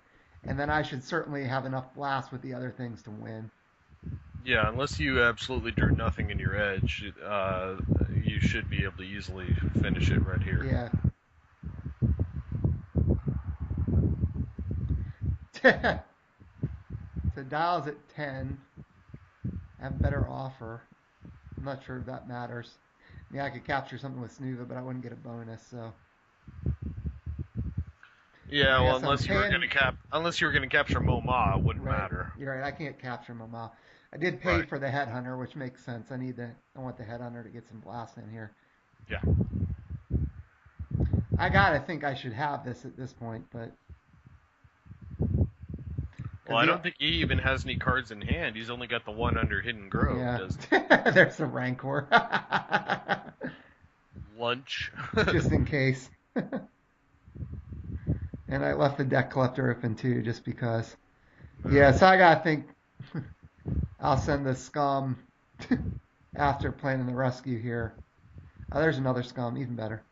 Speaker 1: And then I should certainly have enough blast with the other things to win.
Speaker 2: Yeah, unless you absolutely drew nothing in your Edge, you should be able to easily finish it right here.
Speaker 1: Yeah. So Dial's at 10. I have a better offer. I'm not sure if that matters. Yeah, I could capture something with Snuva, but I wouldn't get a bonus, so.
Speaker 2: Yeah,
Speaker 1: I
Speaker 2: well,
Speaker 1: guess I'm
Speaker 2: unless you were
Speaker 1: paying.
Speaker 2: gonna capture Moma, it wouldn't
Speaker 1: Right.
Speaker 2: matter.
Speaker 1: You're right. I can't capture Mama. I did pay
Speaker 2: Right.
Speaker 1: for the Headhunter, which makes sense. I want the Headhunter to get some blast in here.
Speaker 2: Yeah.
Speaker 1: I gotta think I should have this at this point, but
Speaker 2: Well, I don't think he even has any cards in hand. He's only got the one under Hidden Grove.
Speaker 1: yeah, there's a Rancor,
Speaker 2: Lunch.
Speaker 1: just in case. And I left the deck collector open too, just because. Yeah, so I gotta think. I'll send the Scum after planning the rescue here. Oh, there's another Scum, even better.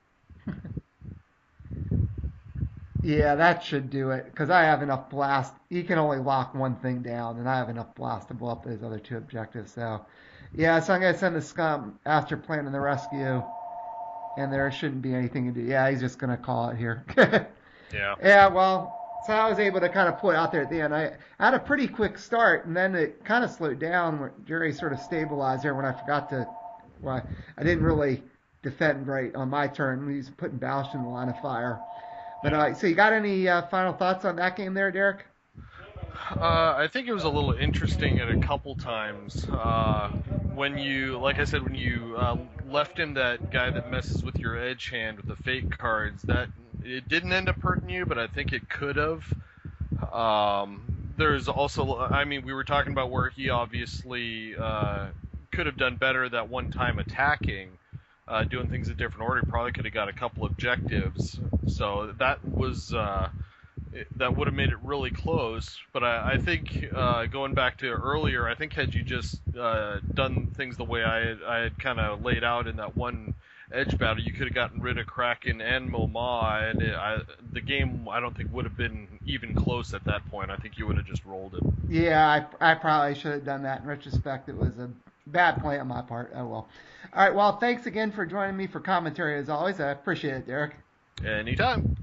Speaker 1: Yeah, that should do it, because I have enough blast. He can only lock one thing down, and I have enough blast to blow up those other 2 objectives. So, yeah, so I'm going to send the Scum after planning the rescue, and there shouldn't be anything to do. Yeah, he's just going to call it here.
Speaker 2: Yeah.
Speaker 1: Yeah, well, so I was able to kind of pull it out there at the end. I had a pretty quick start, and then it kind of slowed down. Where Jerry sort of stabilized there when I forgot to. Well, I didn't really defend right on my turn. He's putting Bausch in the line of fire. But so you got any final thoughts on that game there, Derek?
Speaker 2: I think it was a little interesting at a couple times. When you, like I said, when you left him that guy that messes with your edge hand with the fake cards, that it didn't end up hurting you, but I think it could have. There's also, I mean, we were talking about where he obviously could have done better that one time attacking. Doing things in different order, probably could have got a couple objectives. So that was that would have made it really close. But I think going back to earlier, I think had you just done things the way I had kind of laid out in that one edge battle, you could have gotten rid of Kraken and Moma, and the game I don't think would have been even close at that point. I think you would have just rolled it.
Speaker 1: Yeah, I probably should have done that. In retrospect, it was a bad play on my part. Oh well. All right. Well, thanks again for joining me for commentary as always. I appreciate it, Derek.
Speaker 2: Anytime.